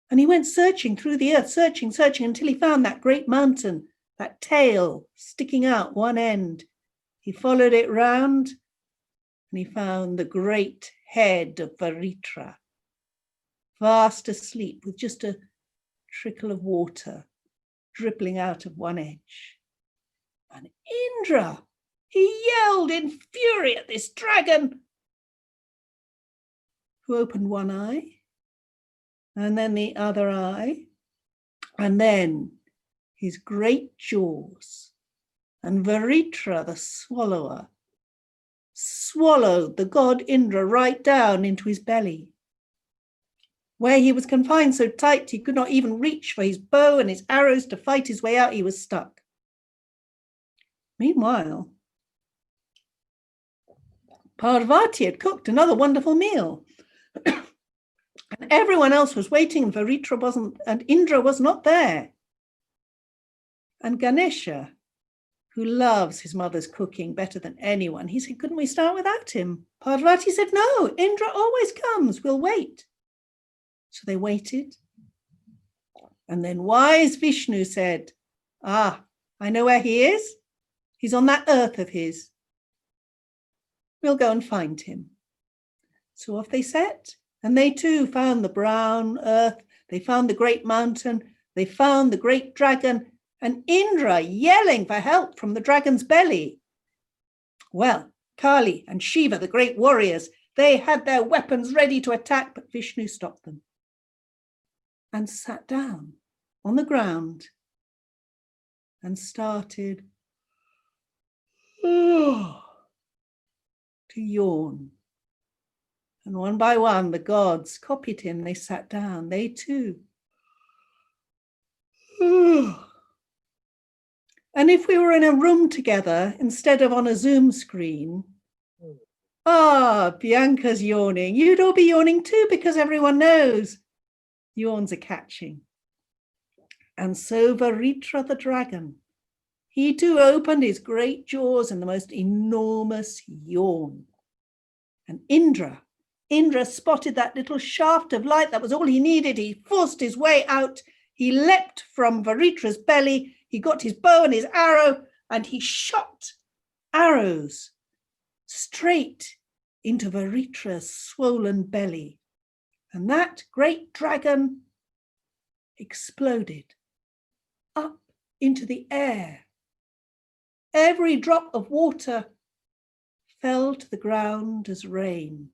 And he went searching through the earth, searching until he found that great mountain, that tail sticking out one end. He followed it round and he found the great head of Varitra, fast asleep with just a trickle of water dribbling out of one edge. And Indra, he yelled in fury at this dragon, who opened one eye and then the other eye And then his great jaws and Varitra, the swallower, swallowed the god Indra right down into his belly, where he was confined so tight he could not even reach for his bow and his arrows to fight his way out. He was stuck. Meanwhile, Parvati had cooked another wonderful meal. And everyone else was waiting, and Varitra wasn't, and Indra was not there. And Ganesha, who loves his mother's cooking better than anyone, he said, couldn't we start without him? Parvati said, no, Indra always comes, we'll wait. So they waited. And then wise Vishnu said, I know where he is. He's on that earth of his. We'll go and find him. So off they set, and they too found the brown earth. They found the great mountain. They found the great dragon, and Indra yelling for help from the dragon's belly. Well, Kali and Shiva, the great warriors, they had their weapons ready to attack, but Vishnu stopped them and sat down on the ground and started to yawn. And one by one, the gods copied him. They sat down, they too. And if we were in a room together instead of on a Zoom screen, Bianca's yawning. You'd all be yawning too, because everyone knows yawns are catching. And so Varitra the dragon, he too opened his great jaws in the most enormous yawn. And Indra spotted that little shaft of light. That was all he needed. He forced his way out. He leapt from Varitra's belly. He got his bow and his arrow, and he shot arrows straight into Varitra's swollen belly. And that great dragon exploded up into the air. Every drop of water fell to the ground as rain.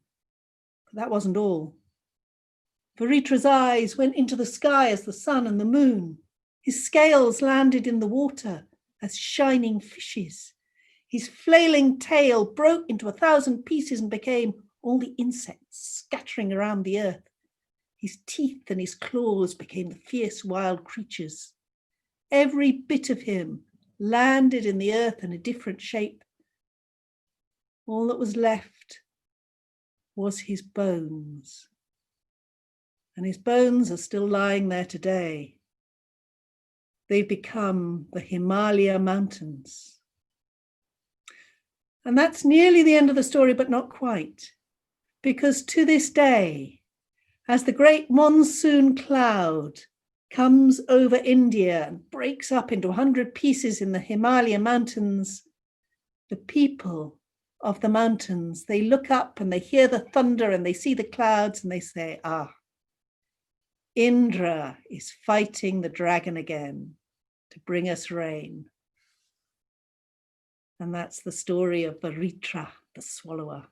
But that wasn't all. Varitra's eyes went into the sky as the sun and the moon. His scales landed in the water as shining fishes. His flailing tail broke into 1,000 pieces and became all the insects scattering around the earth. His teeth and his claws became the fierce wild creatures. Every bit of him landed in the earth in a different shape. All that was left was his bones. And his bones are still lying there today. They've become the Himalaya mountains. And that's nearly the end of the story, but not quite. Because to this day, as the great monsoon cloud comes over India and breaks up into 100 pieces in the Himalaya mountains, the people of the mountains, they look up and they hear the thunder and they see the clouds and they say, Indra is fighting the dragon again to bring us rain. And that's the story of Varitra, the swallower.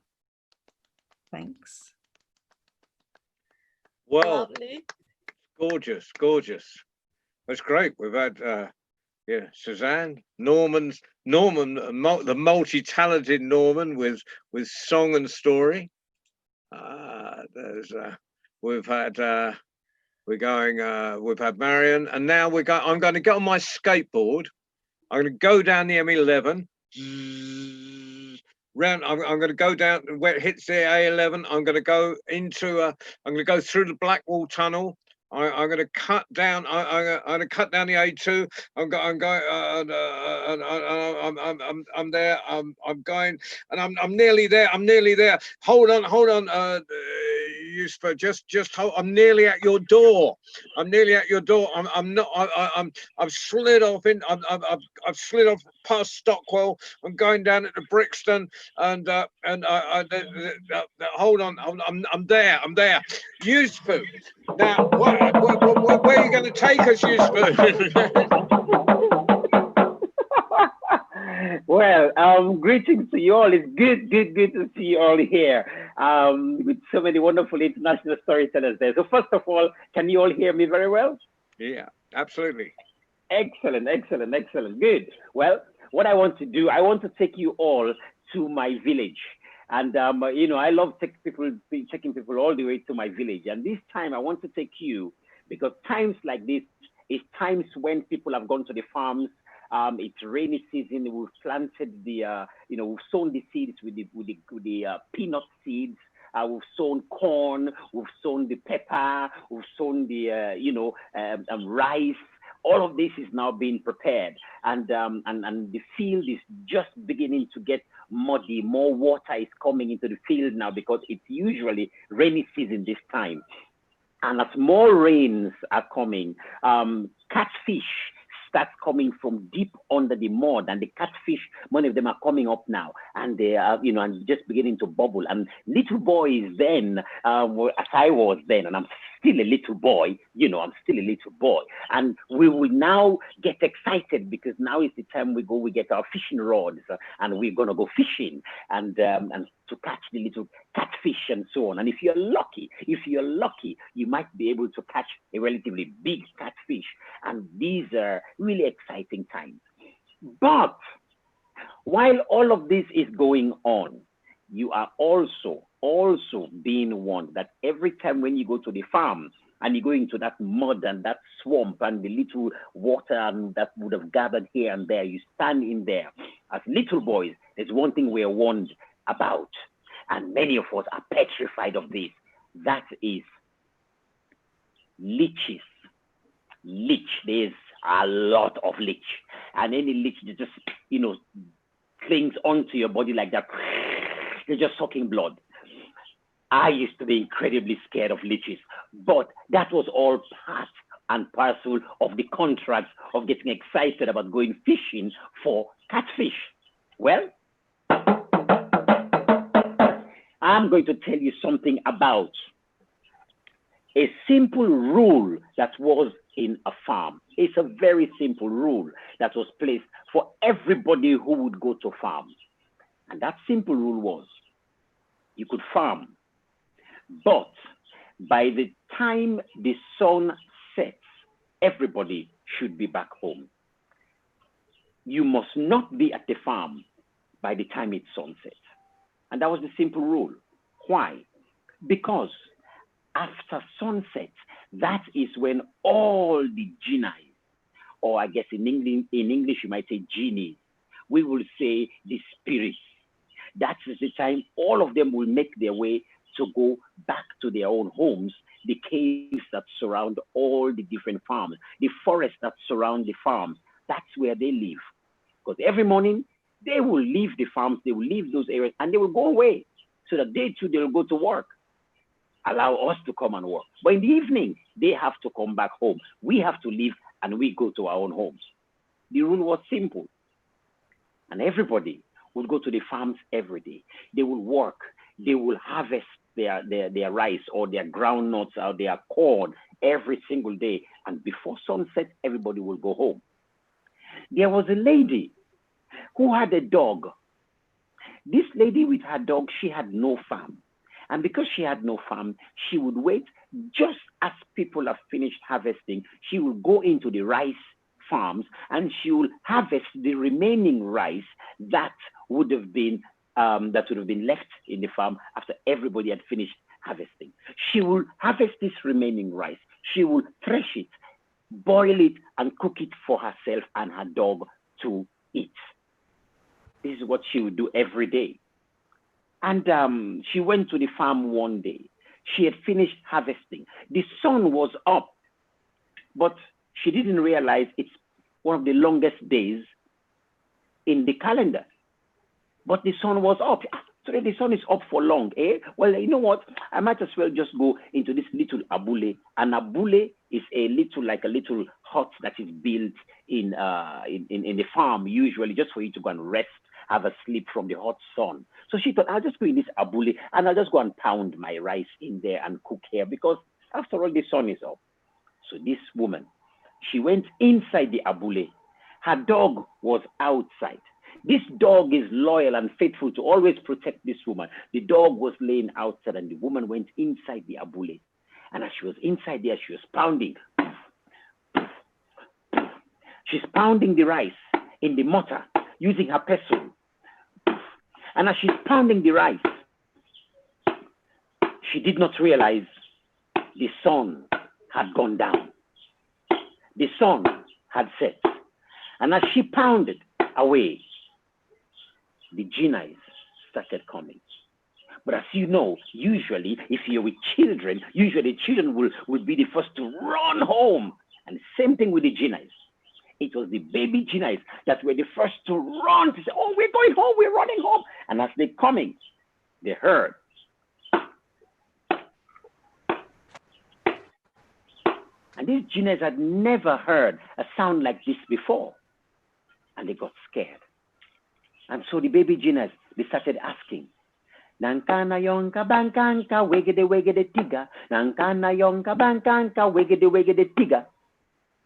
Thanks. Well, Lovely. gorgeous, gorgeous. That's great. We've had Suzanne, Norman, the multi-talented Norman with song and story. We've had Marion, and now I'm going to get on my skateboard. I'm going to go down the M11. Round, I'm going to go down where it hits the A11. I'm going to go through the Blackwall Tunnel. I'm going to cut down. I'm going to cut down the A2. I'm there. I'm going, and I'm nearly there. I'm nearly there. Hold on. Yusuf, just hold. I'm nearly at your door. I'm nearly at your door. I've slid off in. I've slid off past Stockwell. I'm going down at the Brixton, and hold on. I'm there. Yusuf. Now, where are you going to take us, Yusuf? Well, greetings to you all. It's good to see you all here with so many wonderful international storytellers there. So first of all, can you all hear me very well? Yeah, absolutely. Excellent, excellent, excellent. Good. Well, what I want to do, I want to take you all to my village. And I love taking people all the way to my village. And this time I want to take you because times like this is times when people have gone to the farms. It's rainy season. We've planted we've sown the seeds with the peanut seeds. We've sown corn. We've sown the pepper. We've sown the rice. All of this is now being prepared, and the field is just beginning to get muddy. More water is coming into the field now because it's usually rainy season this time. And as more rains are coming, catfish start coming from deep under the mud, and the catfish, many of them are coming up now, and they are, and just beginning to bubble. And little boys then, as I was then, and I'm still a little boy, I'm still a little boy, and we will now get excited because now is the time we get our fishing rods, and we're gonna go fishing, and to catch the little catfish and so on. And if you're lucky, you might be able to catch a relatively big catfish. And these are really exciting times. But while all of this is going on, you are also being warned that every time when you go to the farm and you go into that mud and that swamp and the little water that would have gathered here and there, you stand in there. As little boys, there's one thing we are warned about, and many of us are petrified of this. That is leeches. Leech. There's a lot of leech, and any leech that just clings onto your body like that, they're just sucking blood. I used to be incredibly scared of leeches, but that was all part and parcel of the contract of getting excited about going fishing for catfish. Well, I'm going to tell you something about a simple rule that was in a farm. It's a very simple rule that was placed for everybody who would go to farm. And that simple rule was, you could farm, but by the time the sun sets, everybody should be back home. You must not be at the farm by the time it's sunset. And that was the simple rule. Why? Because after sunset, that is when all the genii, or I guess in English you might say genies, we will say the spirits. That is the time all of them will make their way to go back to their own homes, the caves that surround all the different farms, the forests that surround the farms. That's where they live. Because every morning they will leave the farms, they will leave those areas, and they will go away so that they too, they will go to work. Allow us to come and work. But in the evening, they have to come back home. We have to leave and we go to our own homes. The rule was simple. And everybody would go to the farms every day. They will work. They will harvest their rice or their groundnuts or their corn every single day. And before sunset, everybody will go home. There was a lady who had a dog. This lady with her dog, she had no farm. And because she had no farm, she would wait just as people have finished harvesting. She would go into the rice farms and she will harvest the remaining rice that would have been left in the farm after everybody had finished harvesting. She will harvest this remaining rice. She will thresh it, boil it, and cook it for herself and her dog to eat. This is what she would do every day. And she went to the farm one day. She had finished harvesting. The sun was up, but she didn't realize it's one of the longest days in the calendar. But the sun was up. Today the sun is up for long, eh? Well, you know what? I might as well just go into this little abule. An abule is a little hut that is built in the farm, usually just for you to go and rest, have a sleep from the hot sun. So she thought, I'll just go in this abule and I'll just go and pound my rice in there and cook here because after all, the sun is up. So this woman, she went inside the abule. Her dog was outside. This dog is loyal and faithful to always protect this woman. The dog was laying outside and the woman went inside the abule. And as she was inside there, she was pounding. She's pounding the rice in the mortar using her pestle. And as she's pounding the rice, she did not realize the sun had gone down. The sun had set. And as she pounded away, the genies started coming. But as you know, usually, if you're with children, usually children will be the first to run home. And same thing with the genies. It was the baby genies that were the first to run to say, oh, we're going home, we're running home. And as they're coming, they heard. And these genies had never heard a sound like this before. And they got scared. And so the baby genies, they started asking, Nankana yonka bankanka wegede wegede tiga. Nankana yonka bankanka wegede wegede tiga.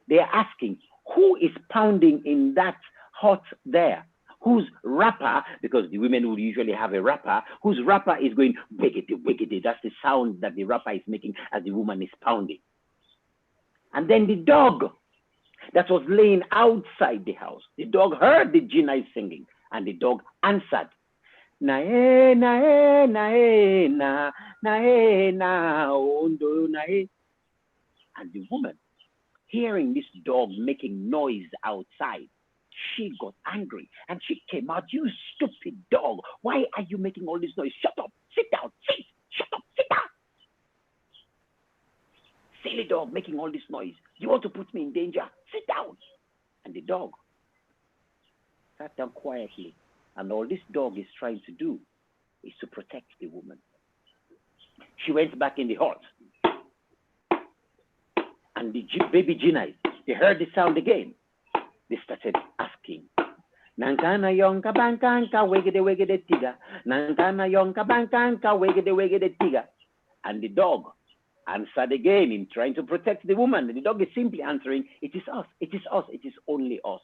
They're asking, who is pounding in that hut there? Whose wrapper, because the women would usually have a wrapper, whose wrapper is going wegede wegede. That's the sound that the wrapper is making as the woman is pounding. And then the dog that was laying outside the house, the dog heard the genies singing, and the dog answered, na e na e na e na na e na ondo na e. And the woman, hearing this dog making noise outside, she got angry and she came out. You stupid dog, why are you making all this noise? Shut up, sit down, sit, shut up, sit down. Silly dog making all this noise. You want to put me in danger? Sit down. And the dog sat down quietly. And all this dog is trying to do is to protect the woman. She went back in the hut. And the baby genies, they heard the sound again. They started asking, Nankana yonka bankanka wegede wegede tiga. Nankana yonka bankanka wegede wegede tiga. And the dog answered again in trying to protect the woman. And the dog is simply answering, it is us, it is us, it is only us.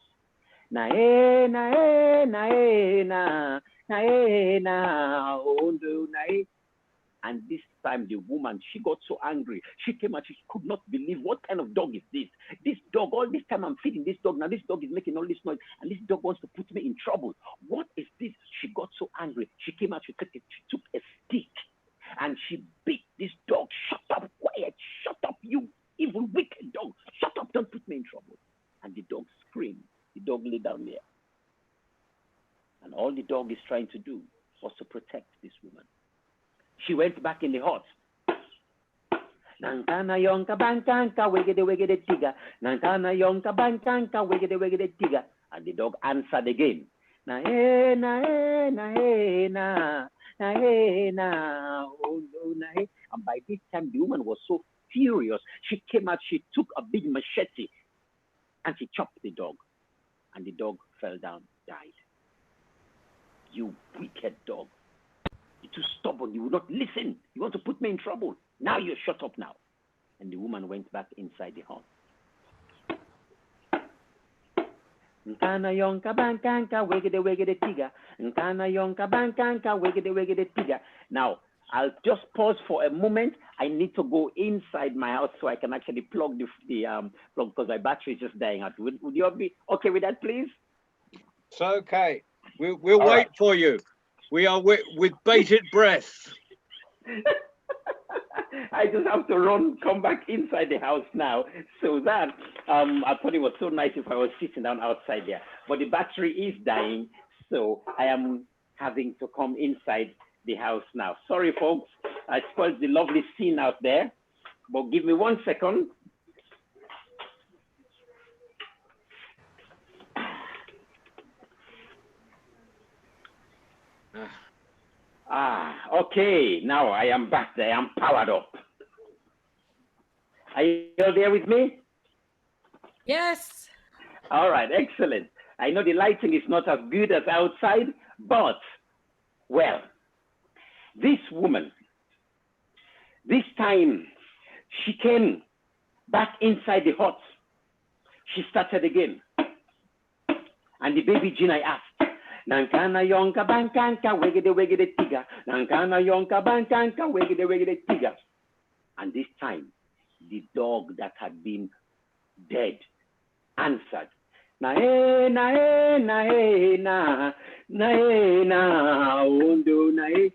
Na e na e na e na na e na ondo na e. And this time the woman, she got so angry. She came out, she could not believe, what kind of dog is this? This dog, all this time I'm feeding this dog, now this dog is making all this noise, and this dog wants to put me in trouble. What is this? She got so angry. She came out, she took a stick, and she beat this dog. Shut up, quiet, shut up, you evil, wicked dog. Shut up, don't put me in trouble. And the dog screamed. The dog lay down there. And all the dog is trying to do was to protect this woman. She went back in the hut. Nankana yonka bankanka wegede wegede tiga. Nankana yonka bankanka wegede wegede tiga. And the dog answered again. Na e na e na e na na e na oh no na e. And by this time the woman was so furious. She came out, she took a big machete and she chopped the dog. And the dog fell down, died. You wicked dog. You're too stubborn. You will not listen. You want to put me in trouble. Now you're shut up now. And the woman went back inside the hut. Nkana yonka bankanka wegede wegede tiga. Nkana yonka bankanka wegede wegede tiga. Now, I'll just pause for a moment. I need to go inside my house so I can actually plug the plug because my battery is just dying out. Would you all be okay with that, please? It's okay. We'll wait right. for you. We are with bated breath. I just have to run, come back inside the house now. Suzanne, I thought it was so nice if I was sitting down outside there, but the battery is dying, so I am having to come inside the house now. Sorry, folks, I spoiled the lovely scene out there, but give me 1 second. Okay, now I am back there, I'm powered up. Are you all there with me? Yes. All right, excellent. I know the lighting is not as good as outside, but, well, this woman, this time, she came back inside the hut. She started again. And the baby genie asked, Nankana yonka bankanka wegede wegede tiga. Nankana yonka bankanka wegede wegede tiga. And this time, the dog that had been dead answered, Na eh, na eh, na eh, na eh, na undo na eh.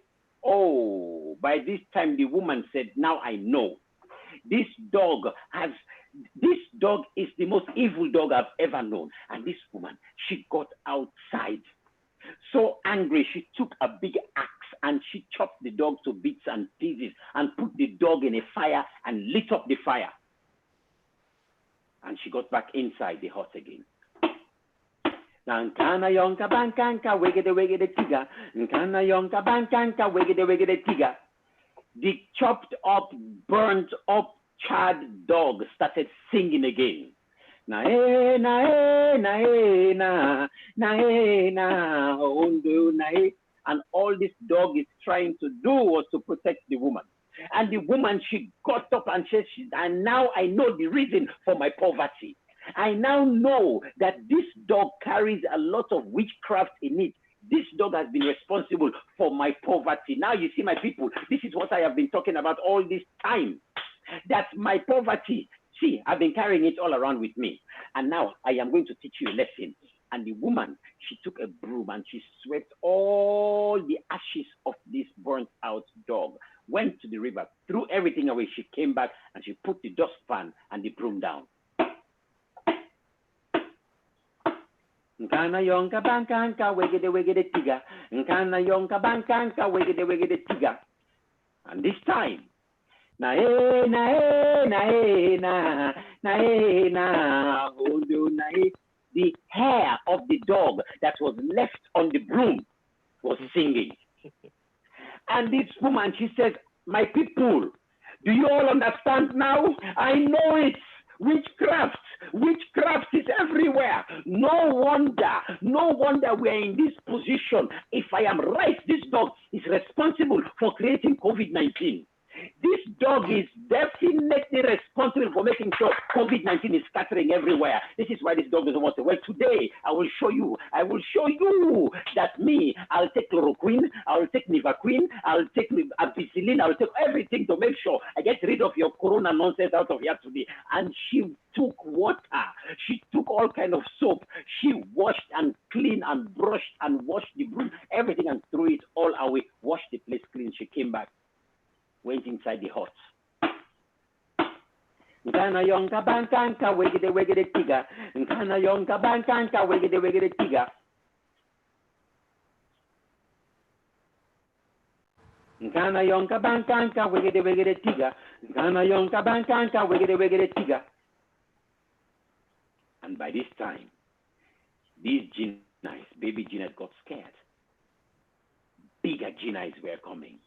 Oh, by this time the woman said, now I know. This dog is the most evil dog I've ever known. And this woman, she got outside. So angry, she took a big axe and she chopped the dog to bits and pieces and put the dog in a fire and lit up the fire. And she got back inside the hut again. Nkana yonka bankanka wigede wigede tiga. Nkana yonka bankanka wigede wigede tiga. The chopped up, burnt up, charred dog started singing again. Na eh, na eh, na eh, na eh, na undo na eh. And all this dog is trying to do was to protect the woman. And the woman, she got up and said, and now I know the reason for my poverty. I now know that this dog carries a lot of witchcraft in it. This dog has been responsible for my poverty. Now you see, my people, this is what I have been talking about all this time. That my poverty, see, I've been carrying it all around with me. And now I am going to teach you a lesson. And the woman, she took a broom and she swept all the ashes of this burnt out dog, went to the river, threw everything away. She came back and she put the dustpan and the broom down. Nkana yonka bankanka wegede wegede tiga. Nkana yonka bankanka wegede wegede tiga. And this time, na eh, na eh, na eh, na eh, na undo na eh. The hair of the dog that was left on the broom was singing. And this woman, she says, my people, do you all understand now? I know it. Witchcraft is everywhere. No wonder we are in this position. If I am right, this dog is responsible for creating COVID-19. This dog is definitely responsible for making sure COVID-19 is scattering everywhere. This is why this dog doesn't want to. Well, today I will show you that me, I'll take chloroquine, I'll take nivaquine, I'll take ampicillin, I'll take everything to make sure I get rid of your corona nonsense out of here today. And she took water, she took all kind of soap, she washed and cleaned and brushed and washed the broom, everything, and threw it all away, washed the place clean. She came back, went inside the hut. Nkana yonka bankanka wegede wegede tiga. Nkana yonka bankanka wegede wegede tiga. Nkana yonka bankanka wegede wegede tiga. Nkana yonka bankanka wegede wegede tiga. And by this time, these Ginnais, baby Ginnais, got scared. Bigger Ginnais were coming.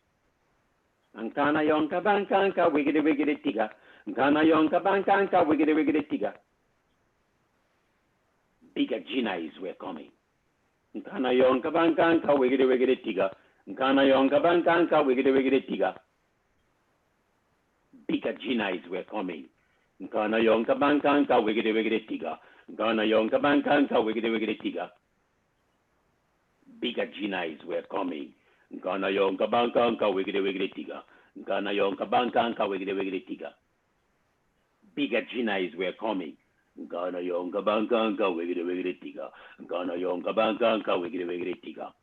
Nkana yonka bankanka wigede wigede tiga. Nkana yonka bankanka wigede wigede tiga. Bigger Ginnais were coming. Nkana yonka bankanka wigede wigede tiga. Nkana yonka bankanka wigede wigede tiga. Bigger Ginnais were coming. Nkana yonka bankanka wigede wigede tiga. Nkana yonka bankanka wigede wigede tiga. Bigger Ginnais were coming. Nkana yonka bankanka wigede wigede tiga. Nkana yonka bankanka wigede wigede tiga. Bigger Ginnais were coming. Nkana yonka bankanka wigede wigede tiga. Nkana yonka bankanka wigede wigede tiga.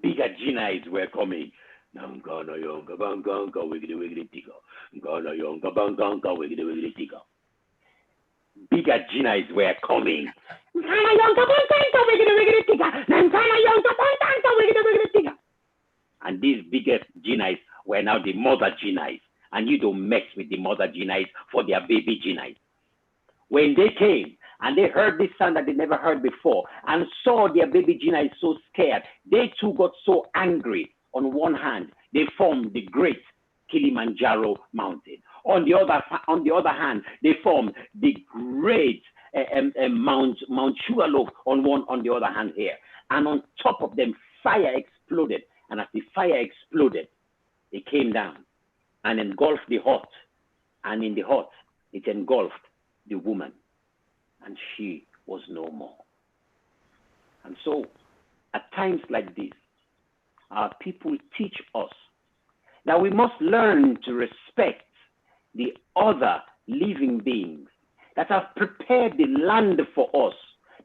Bigger Ginnais were coming. Nkana yonka bankanka wigede wigede tiga. Nkana yonka bankanka wigede wigede tiga. Bigger Ginnais were coming. Nkana yonka bankanka wigede wigede tiga. Nkana yonka bankanka wigede wigede tiga. And these biggest Ginnais were now the mother Ginnais. And you don't mess with the mother Ginnais for their baby Ginnais. When they came and they heard this sound that they never heard before and saw their baby Ginnais so scared, they too got so angry. On one hand, they formed the great Kilimanjaro mountain. On the other hand, they formed the great Mount Sugarloaf on the other hand here. And on top of them, fire exploded. And as the fire exploded, it came down and engulfed the hut. And in the hut, it engulfed the woman. And she was no more. And so, at times like this, our people teach us that we must learn to respect the other living beings that have prepared the land for us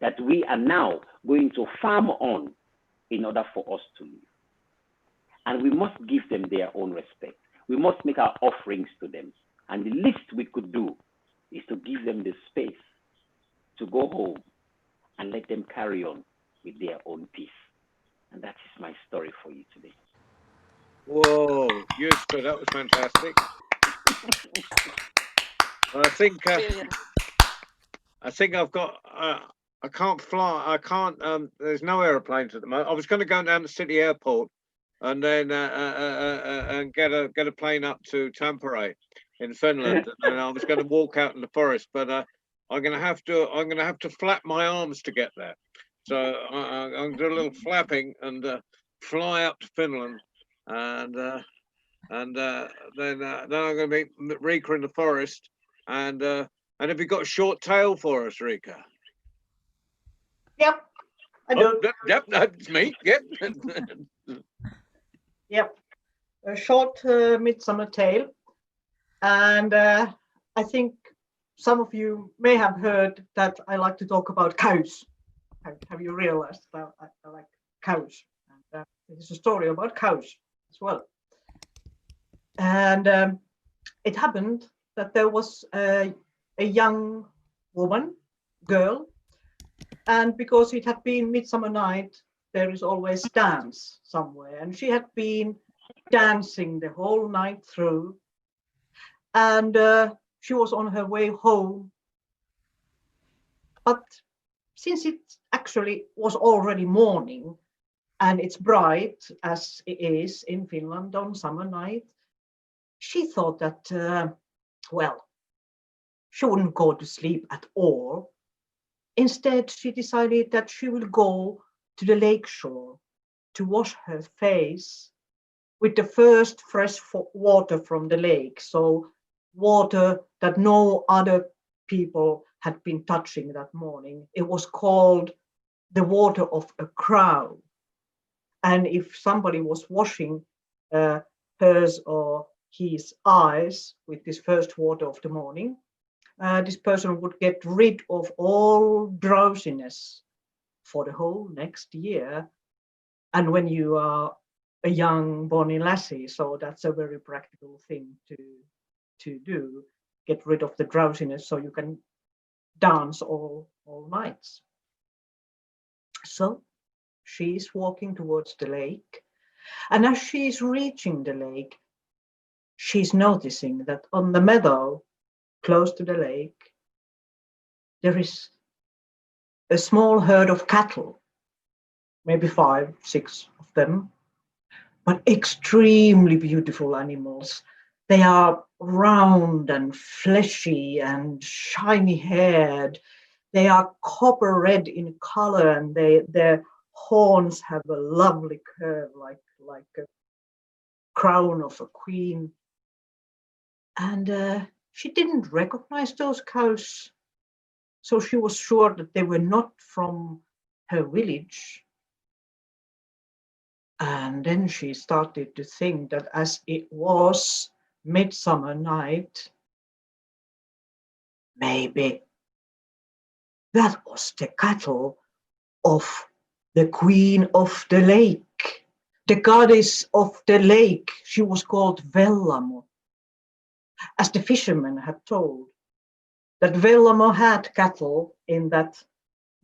that we are now going to farm on in order for us to live. And we must give them their own respect. We must make our offerings to them. And the least we could do is to give them the space to go home and let them carry on with their own peace. And that is my story for you today. Whoa, Yuska, that was fantastic. Brilliant. I think I've got. I can't fly. I can't. There's no aeroplanes at the moment. I was going to go down to City Airport and then and get a plane up to Tampere in Finland, and I was going to walk out in the forest, but I'm going to have to flap my arms to get there. So I'm going to do a little flapping and fly up to Finland, and then I'm going to meet Rika in the forest, and have you got a short tale for us, Rika? Yep, I do. Yep, that's me. Yep. Yep, a short midsummer tale. And I think some of you may have heard that I like to talk about cows. Have you realized that I like cows? And it's a story about cows as well. And it happened that there was a young woman, girl, and because it had been Midsummer Night, there is always dance somewhere. And she had been dancing the whole night through. And she was on her way home. But since it actually was already morning and it's bright as it is in Finland on summer night, she thought that, well, she wouldn't go to sleep at all. Instead, she decided that she will go to the lakeshore to wash her face with the first fresh water from the lake. So water that no other people had been touching that morning. It was called the water of a crow. And if somebody was washing hers or his eyes with this first water of the morning, this person would get rid of all drowsiness for the whole next year. And when you are a young bonny lassie, so that's a very practical thing to do, get rid of the drowsiness so you can dance all nights. So she's walking towards the lake, and as she's reaching the lake, she's noticing that on the meadow close to the lake, there is a small herd of cattle, maybe 5, 6 of them, but extremely beautiful animals. They are round and fleshy and shiny haired. They are copper red in color, and their horns have a lovely curve like a crown of a queen. And she didn't recognize those cows, so she was sure that they were not from her village. And then she started to think that as it was Midsummer Night, maybe that was the cattle of the Queen of the Lake, the goddess of the lake. She was called Vellamo. As the fishermen had told, that Vellamo had cattle in that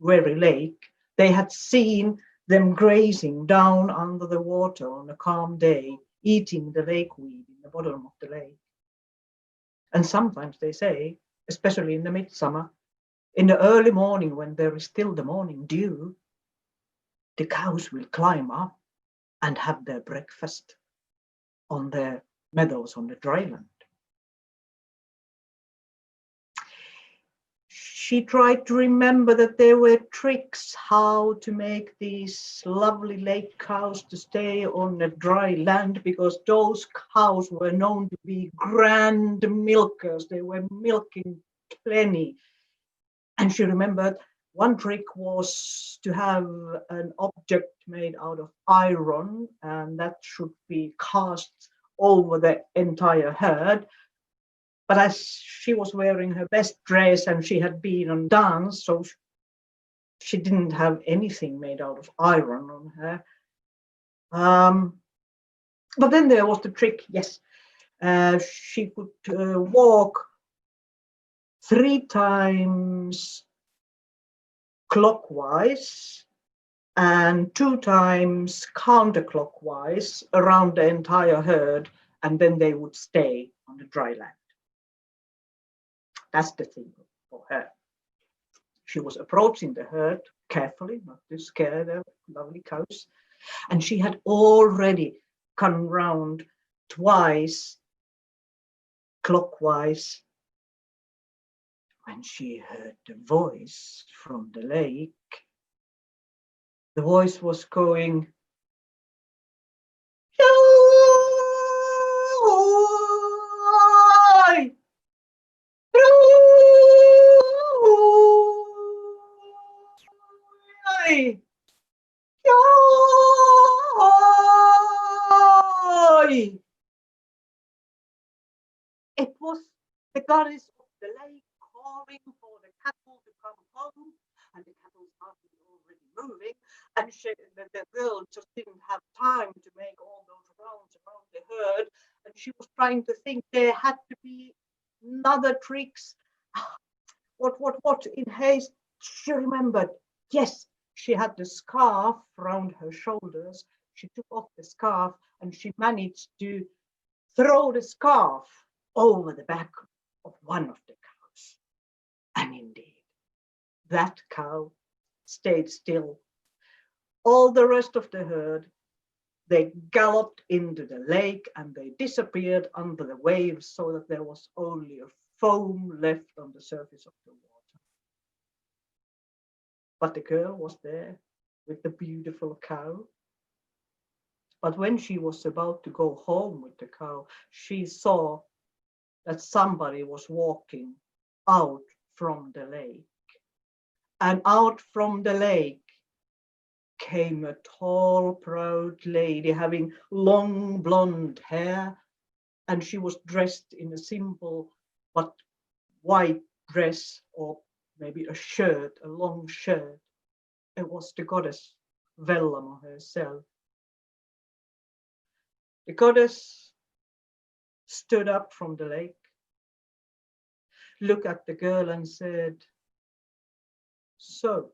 very lake. They had seen them grazing down under the water on a calm day, eating the lake weed in the bottom of the lake. And sometimes they say, especially in the midsummer, in the early morning when there is still the morning dew, the cows will climb up and have their breakfast on the meadows on the dry land. She tried to remember that there were tricks how to make these lovely lake cows to stay on the dry land, because those cows were known to be grand milkers. They were milking plenty. And she remembered one trick was to have an object made out of iron, and that should be cast over the entire herd. But as she was wearing her best dress and she had been on dance, so she didn't have anything made out of iron on her. But then there was the trick, yes. She could walk 3 times clockwise and 2 times counterclockwise around the entire herd, and then they would stay on the dry land. That's the thing for her. She was approaching the herd carefully, not to scare the lovely cows, and she had already come round twice clockwise when she heard the voice from the lake. The voice was going, "Joy! Joy! Joy!" It was the goddess of the lake calling for the cattle to come home, and the cattle started already moving, and the girl just didn't have time to make all those rounds around the herd, and she was trying to think there had to be another tricks. What in haste she remembered? Yes, she had the scarf around her shoulders. She took off the scarf and she managed to throw the scarf over the back of one of the cows. And indeed, that cow stayed still. All the rest of the herd, they galloped into the lake and they disappeared under the waves so that there was only a foam left on the surface of the water. But the girl was there with the beautiful cow. But when she was about to go home with the cow, she saw that somebody was walking out from the lake. And out from the lake came a tall, proud lady having long blonde hair, and she was dressed in a simple but white dress, or maybe a shirt, a long shirt. It was the goddess Vellamo herself. The goddess stood up from the lake, looked at the girl and said, "So,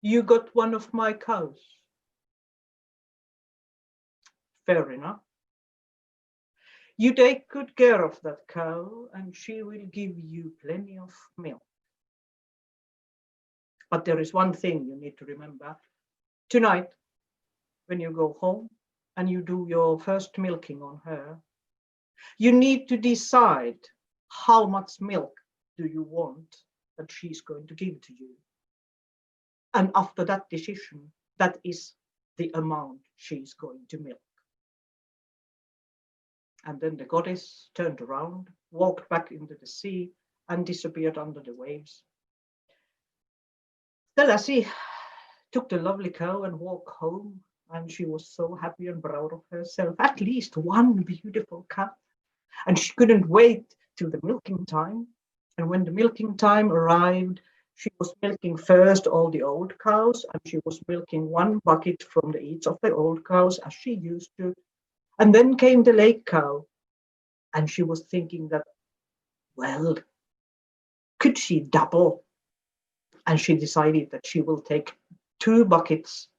you got one of my cows? Fair enough. You take good care of that cow and she will give you plenty of milk. But there is one thing you need to remember. Tonight, when you go home and you do your first milking on her, you need to decide how much milk do you want that she's going to give to you. And after that decision, that is the amount she's going to milk." And then the goddess turned around, walked back into the sea, and disappeared under the waves. The lassie took the lovely cow and walked home, and she was so happy and proud of herself. At least one beautiful cow. And she couldn't wait till the milking time. And when the milking time arrived, she was milking first all the old cows, and she was milking 1 bucket from each of the old cows as she used to. And then came the lake cow, and she was thinking that, well, could she double? And she decided that she will take 2 buckets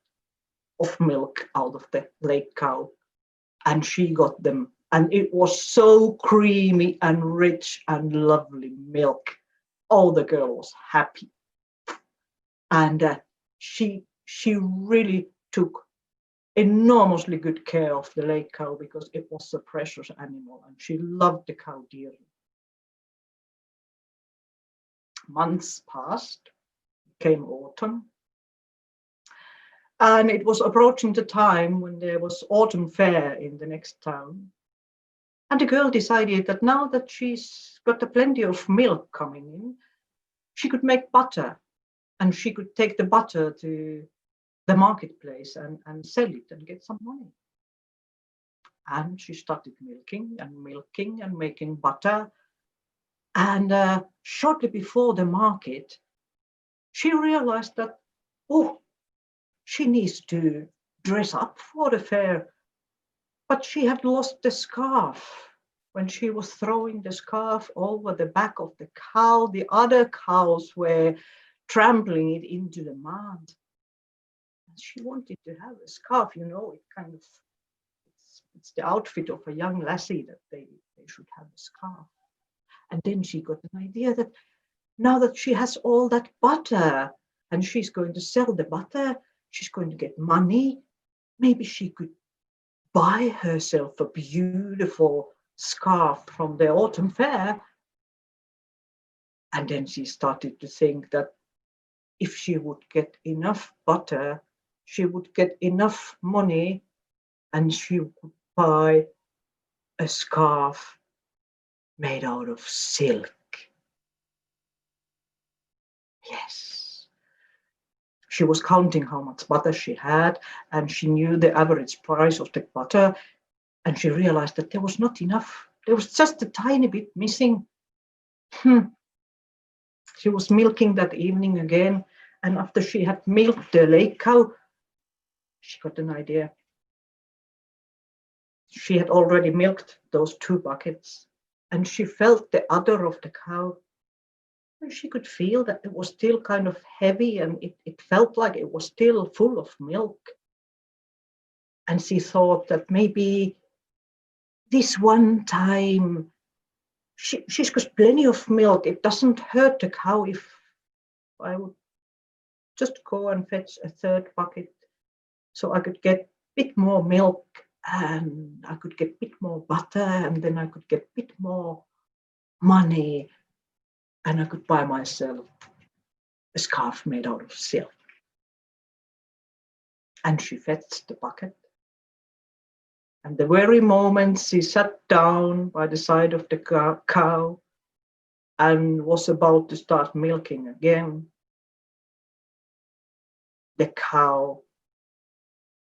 of milk out of the lake cow, and she got them. And it was so creamy and rich and lovely milk. Oh, the girl was happy. And she really took enormously good care of the lake cow because it was a precious animal and she loved the cow dearly. Months passed, came autumn, and it was approaching the time when there was autumn fair in the next town. And the girl decided that now that she's got a plenty of milk coming in, she could make butter, and she could take the butter to the marketplace and sell it and get some money. And she started milking and making butter. And shortly before the market, she realized that, oh, she needs to dress up for the fair. But she had lost the scarf. When she was throwing the scarf over the back of the cow, the other cows were trampling it into the mud. And she wanted to have a scarf, you know, it kind of, it's the outfit of a young lassie that they should have a scarf. And then she got an idea that now that she has all that butter and she's going to sell the butter, she's going to get money. Maybe she could buy herself a beautiful scarf from the autumn fair. And then she started to think that if she would get enough butter, she would get enough money and she would buy a scarf made out of silk. Yes. She was counting how much butter she had, and she knew the average price of the butter, and she realized that there was not enough. There was just a tiny bit missing. She was milking that evening again, and after she had milked the lake cow, she got an idea. She had already milked those 2 buckets, and she felt the udder of the cow. And she could feel that it was still kind of heavy, and it felt like it was still full of milk. And she thought that maybe this one time she's got plenty of milk. It doesn't hurt the cow if I would just go and fetch a 3rd bucket so I could get a bit more milk and I could get a bit more butter, and then I could get a bit more money. And I could buy myself a scarf made out of silk. And she fetched the bucket. And the very moment she sat down by the side of the cow and was about to start milking again, the cow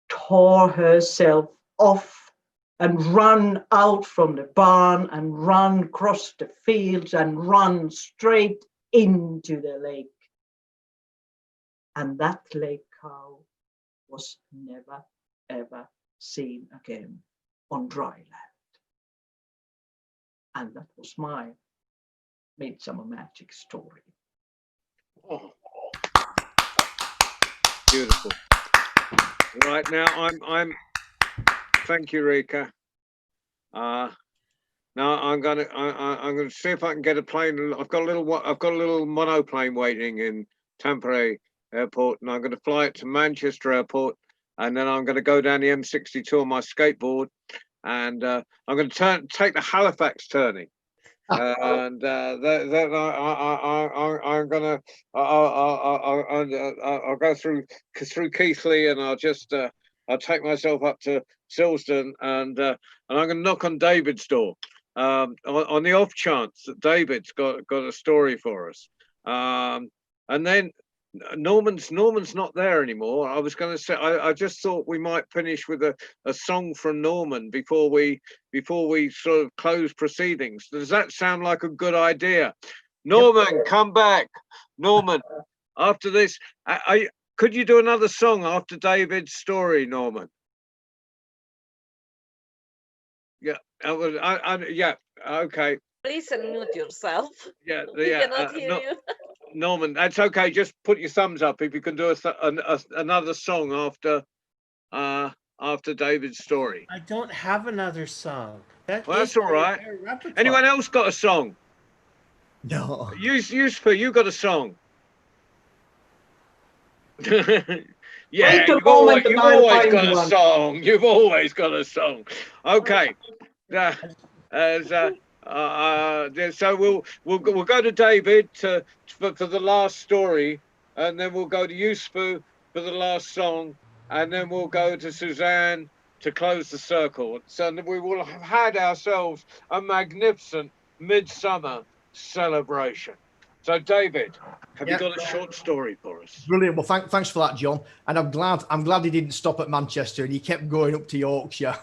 tore herself off and run out from the barn and run across the fields and run straight into the lake. And that lake cow was never, ever seen again on dry land. And that was my Midsummer Magic story. Oh. Beautiful. Right now, I'm. Thank you, Rika. Now I'm gonna see if I can get a plane. I've got a little monoplane waiting in Tampere Airport, and I'm going to fly it to Manchester Airport, and then I'm going to go down the M62 on my skateboard, and I'm going to take the Halifax turning. And then I'm gonna I'll go through Keighley, and I'll take myself up to Silsden, and I'm gonna knock on David's door on the off chance that David's got a story for us. And then Norman's not there anymore. I was going to say I just thought we might finish with a song from Norman before we sort of close proceedings. Does that sound like a good idea? Norman, yep. Come back. Norman, after this, could you do another song after David's story, Norman? Yeah, yeah, okay. Please unmute yourself. Yeah, we cannot hear you. Norman, that's okay. Just put your thumbs up if you can do another song after David's story. I don't have another song. Well, that's all right. Anyone else got a song? No. Yusuf, you got a song? Yeah, you've always got a song. You've always got a song. Okay. So we'll go to David for the last story, and then we'll go to Yusuf for the last song, and then we'll go to Suzanne to close the circle. So we will have had ourselves a magnificent midsummer celebration. So David, have you got a short story for us? Brilliant. Well, thanks for that, John. And I'm glad he didn't stop at Manchester and he kept going up to Yorkshire.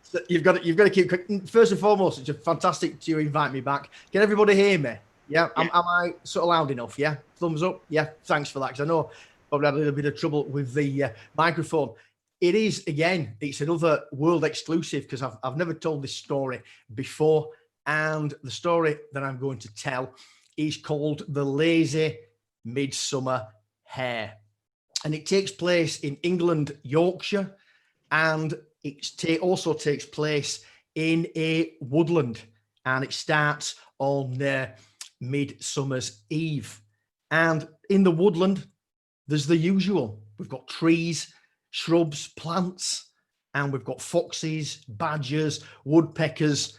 So you've got to keep quick. First and foremost, it's fantastic to invite me back. Can everybody hear me? Yeah, Yeah. am I sort of loud enough? Yeah, thumbs up. Yeah, thanks for that, because I know probably had a little bit of trouble with the microphone. It is, again, it's another world exclusive, because I've never told this story before, and the story that I'm going to tell is called The Lazy Midsummer Hare, and it takes place in England, Yorkshire, and it also takes place in a woodland, and it starts on Midsummer's Eve. And in the woodland, there's the usual. We've got trees, shrubs, plants, and we've got foxes, badgers, woodpeckers,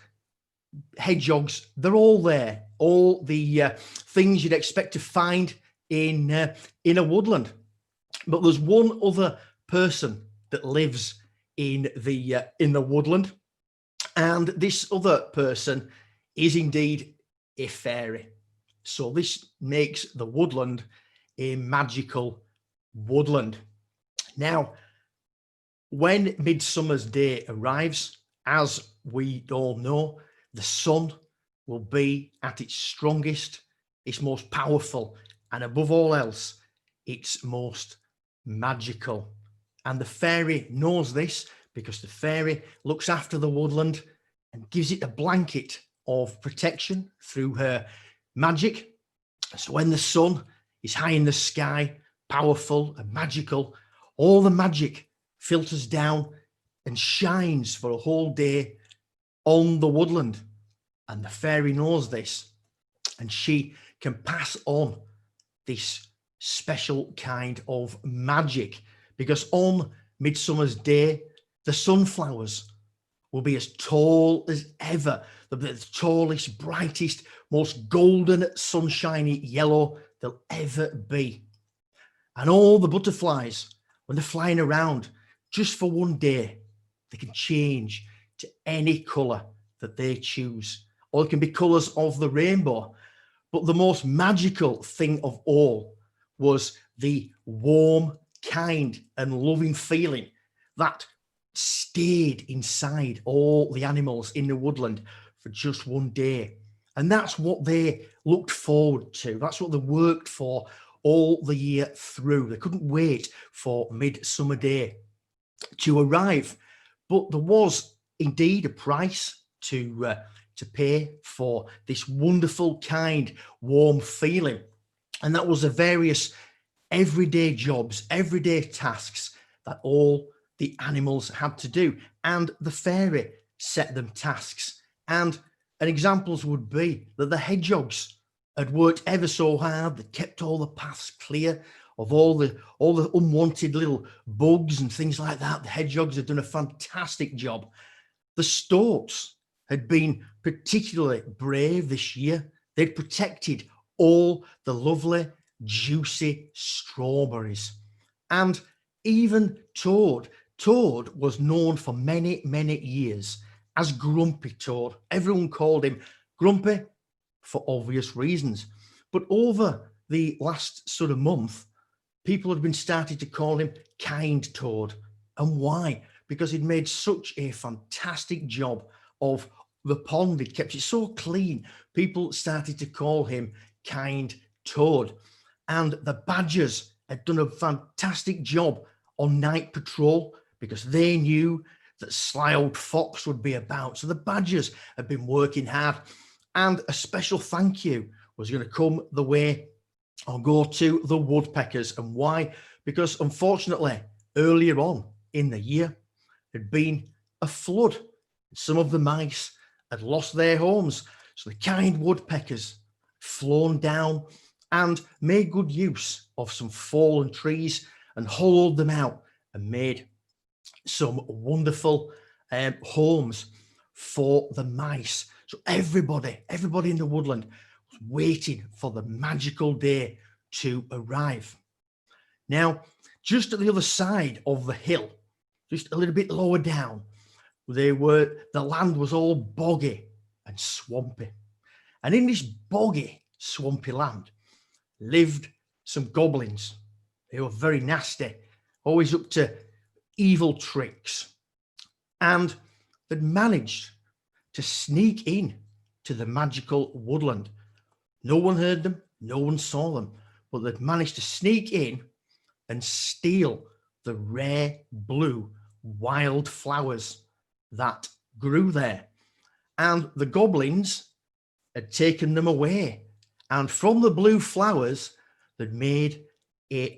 hedgehogs. They're all there. All the things you'd expect to find in a woodland. But there's one other person that lives in the woodland, and this other person is indeed a fairy. So this makes the woodland a magical woodland. Now, when Midsummer's Day arrives, as we all know, the sun will be at its strongest, its most powerful, and above all else, its most magical. And the fairy knows this, because the fairy looks after the woodland and gives it a blanket of protection through her magic. So when the sun is high in the sky, powerful and magical, all the magic filters down and shines for a whole day on the woodland. And the fairy knows this, and she can pass on this special kind of magic, because on Midsummer's Day, the sunflowers will be as tall as ever. They'll be the tallest, brightest, most golden, sunshiny yellow they'll ever be. And all the butterflies, when they're flying around, just for one day, they can change to any colour that they choose, or it can be colours of the rainbow. But the most magical thing of all was the warm, kind and loving feeling that stayed inside all the animals in the woodland for just one day. And that's what they looked forward to. That's what they worked for all the year through. They couldn't wait for Midsummer Day to arrive. But there was indeed a price to pay for this wonderful, kind, warm feeling. And that was the various everyday jobs, everyday tasks that all the animals had to do. And the fairy set them tasks. And examples would be that the hedgehogs had worked ever so hard. They kept all the paths clear of all the unwanted little bugs and things like that. The hedgehogs had done a fantastic job. The storks had been particularly brave this year. They'd protected all the lovely, juicy strawberries. And even Toad was known for many, many years as Grumpy Toad. Everyone called him Grumpy for obvious reasons. But over the last sort of month, people had been starting to call him Kind Toad. And why? Because he'd made such a fantastic job of the pond. He'd kept it so clean. People started to call him Kind Toad. And the badgers had done a fantastic job on night patrol, because they knew that sly old fox would be about. So the badgers had been working hard, and a special thank you was going to come the way or go to the woodpeckers. And why? Because unfortunately, earlier on in the year, there'd been a flood. Some of the mice had lost their homes. So the kind woodpeckers flown down and made good use of some fallen trees and hollowed them out and made some wonderful homes for the mice. So everybody in the woodland was waiting for the magical day to arrive. Now, just at the other side of the hill, just a little bit lower down, the land was all boggy and swampy. And in this boggy, swampy land lived some goblins. They were very nasty, always up to evil tricks. And they'd managed to sneak in to the magical woodland. No one heard them, no one saw them, but they'd managed to sneak in and steal the rare blue wild flowers that grew there. And the goblins had taken them away. And from the blue flowers, they'd made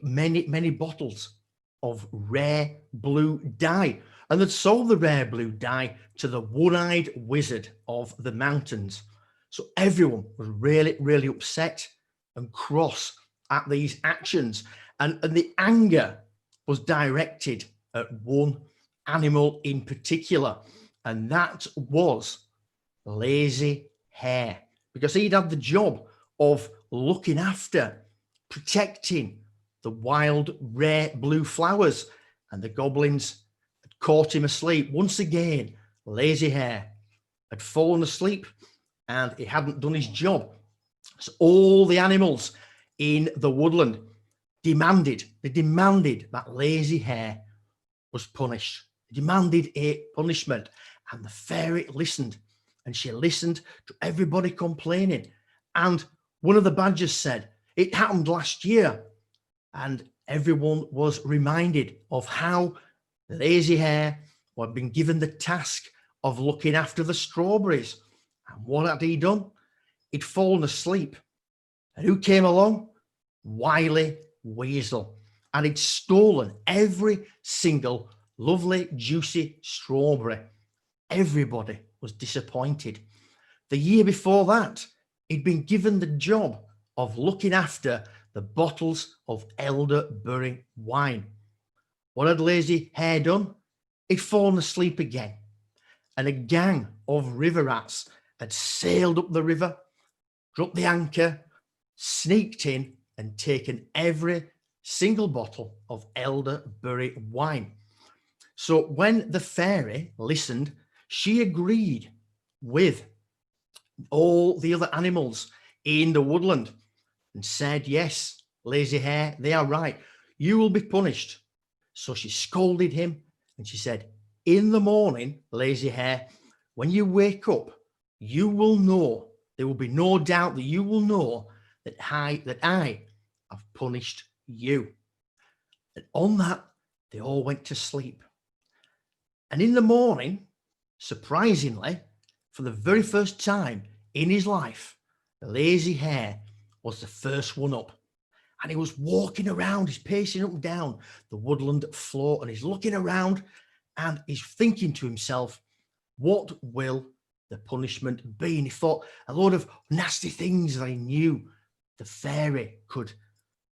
many bottles of rare blue dye. And they'd sold the rare blue dye to the one-eyed wizard of the mountains. So everyone was really upset and cross at these actions. And the anger was directed at one animal in particular. And that was Lazy Hare, because he'd had the job of looking after, protecting the wild rare blue flowers, and the goblins had caught him asleep. Once again, Lazy Hare had fallen asleep and he hadn't done his job. So all the animals in the woodland demanded that Lazy Hare was punished. They demanded a punishment, and the fairy listened, and she listened to everybody complaining. And one of the badgers said, "It happened last year." And everyone was reminded of how Lazy Hare had been given the task of looking after the strawberries. And what had he done? He'd fallen asleep. And who came along? Wily Weasel. And he'd stolen every single lovely, juicy strawberry. Everybody was disappointed. The year before that, he'd been given the job of looking after the bottles of elderberry wine. What had Lazy Hare done? He'd fallen asleep again. And a gang of river rats had sailed up the river, dropped the anchor, sneaked in and taken every single bottle of elderberry wine. So when the fairy listened, she agreed with all the other animals in the woodland and said, "Yes, Lazy Hare, they are right. You will be punished." So she scolded him and she said, "In the morning, Lazy Hare, when you wake up, you will know, there will be no doubt that you will know that I have punished you." And on that, they all went to sleep. And in the morning, surprisingly, for the very first time in his life, the Lazy Hare was the first one up. And he was walking around, he's pacing up and down the woodland floor, and he's looking around and he's thinking to himself, what will the punishment be? And he thought a lot of nasty things that he knew the fairy could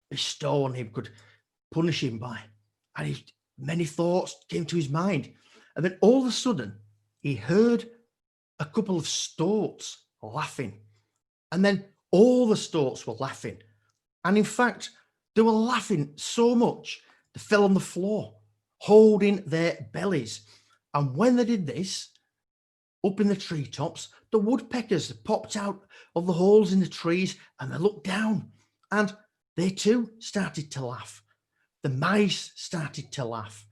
bestow on him, could punish him by. And many thoughts came to his mind. And then all of a sudden, he heard a couple of storks laughing. And then all the storks were laughing. And in fact, they were laughing so much, they fell on the floor, holding their bellies. And when they did this, up in the treetops, the woodpeckers popped out of the holes in the trees and they looked down and they too started to laugh. The mice started to laugh,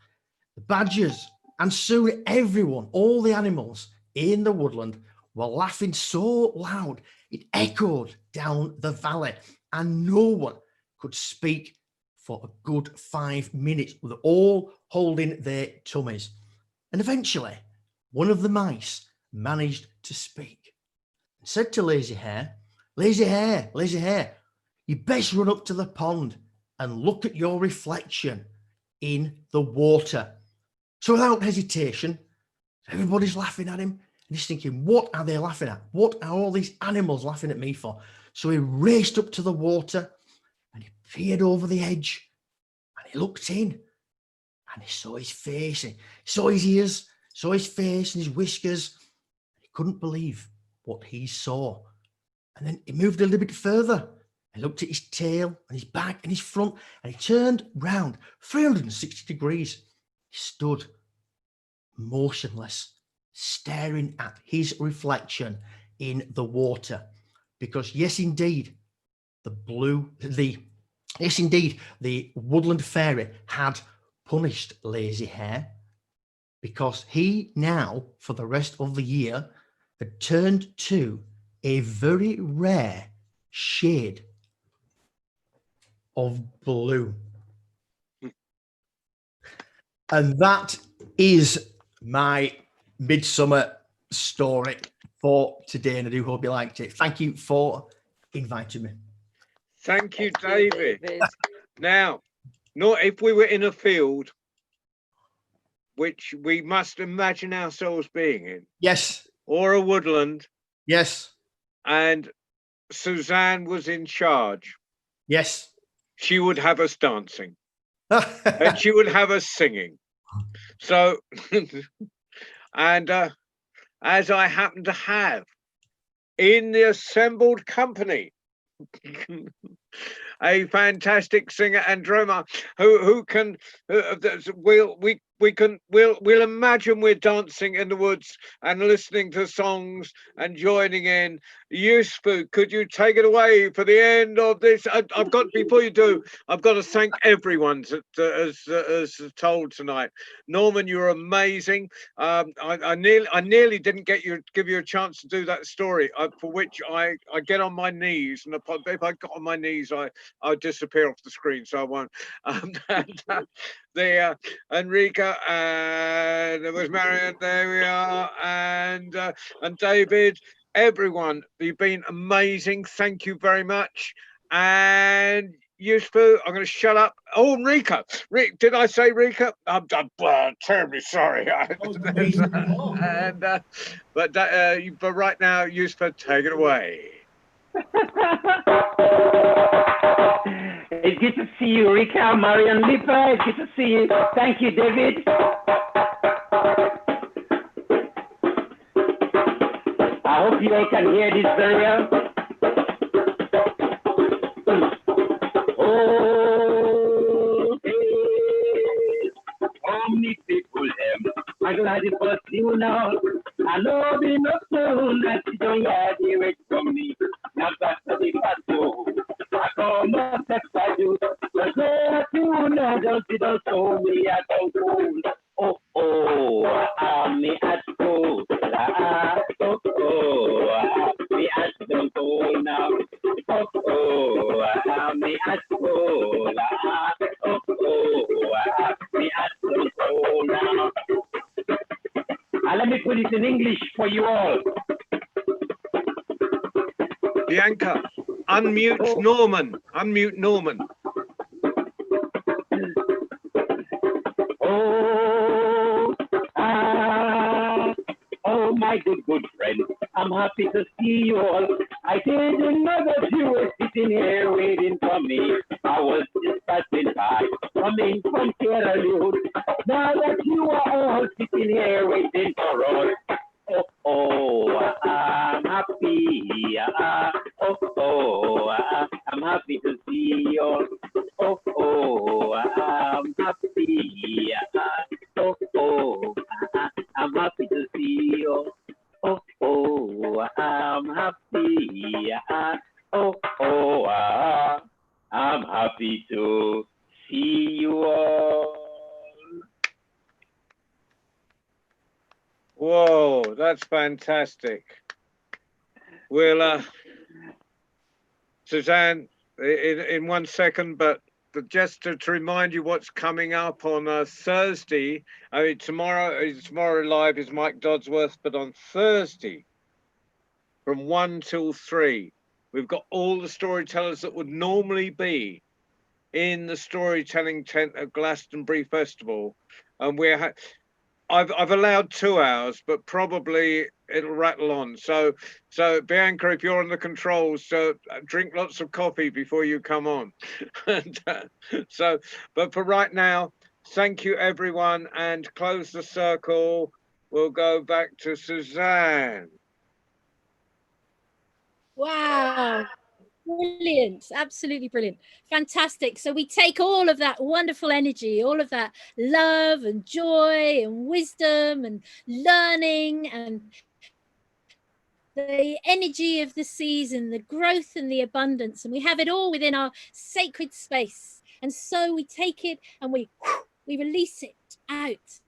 the badgers, and soon everyone, all the animals in the woodland were laughing so loud it echoed down the valley, and no one could speak for a good 5 minutes. They were all holding their tummies. And eventually, one of the mice managed to speak and said to Lazy Hare, "Lazy Hare, Lazy Hare, you best run up to the pond and look at your reflection in the water." So without hesitation, everybody's laughing at him. And he's thinking, what are they laughing at? What are all these animals laughing at me for? So he raced up to the water and he peered over the edge and he looked in and he saw his face, he saw his ears, saw his face and his whiskers. He couldn't believe what he saw. And then he moved a little bit further. He looked at his tail and his back and his front, and he turned round 360 degrees. He stood motionless, staring at his reflection in the water. Because yes, indeed, the woodland fairy had punished Lazy Hare, because he now, for the rest of the year, had turned to a very rare shade of blue. And that is my midsummer story for today. And I do hope you liked it. Thank you for inviting me. Thank you, David. Now, not if we were in a field, which we must imagine ourselves being in. Yes. Or a woodland. Yes. And Suzanne was in charge. Yes. She would have us dancing. And she would have us singing. So, and as I happen to have in the assembled company, a fantastic singer and drummer who can we'll imagine we're dancing in the woods and listening to songs and joining in. Yusfu, could you take it away for the end of this? I've got, before you do, I've got to thank everyone as told tonight. Norman, you're amazing. I nearly didn't give you a chance to do that story, for which I get on my knees, and if I got on my knees, I'll disappear off the screen, so I won't. Enrica, and there was Marion, there we are, and David, everyone, you've been amazing. Thank you very much. And Yusfu, I'm going to shut up. Oh, Rika, did I say Rika? I'm terribly sorry. But right now, Yusfu, take it away. It's good to see you, Rika, Marion, Lipa. It's good to see you. Thank you, David. I hope you all can hear this very well. Oh, me people, I'm glad it was you now. I know be no soon that you don't get away from me. Now that's the big battle. I come up next I do. But no, you know, don't show me I don't go. Me at school. Me at don't go now. Me at school. Me at don't go now. Let me put it in English for you all. Bianca, unmute Norman. Unmute Norman. Oh, my good friend. I'm happy to see you all. I didn't know that you were sitting here waiting for me. I was just passing by, coming from Sierra Leone. Now that you are all sitting here waiting for us. I'm happy. I'm happy to see you all. I'm happy. I'm happy to see you. I'm happy. I'm happy to see you all. Whoa, that's fantastic. We'll, Suzanne, in 1 second, but just to remind you what's coming up on Thursday. I mean, tomorrow live is Mike Dodsworth, but on Thursday from 1 till 3, we've got all the storytellers that would normally be in the storytelling tent at Glastonbury Festival, and I've allowed 2 hours, but probably it'll rattle on. So Bianca, if you're on the controls, drink lots of coffee before you come on. But for right now, thank you everyone, and close the circle. We'll go back to Suzanne. Wow. Brilliant, absolutely brilliant, fantastic. So we take all of that wonderful energy, all of that love and joy and wisdom and learning and the energy of the season, the growth and the abundance, and we have it all within our sacred space. And so we take it and we release it out.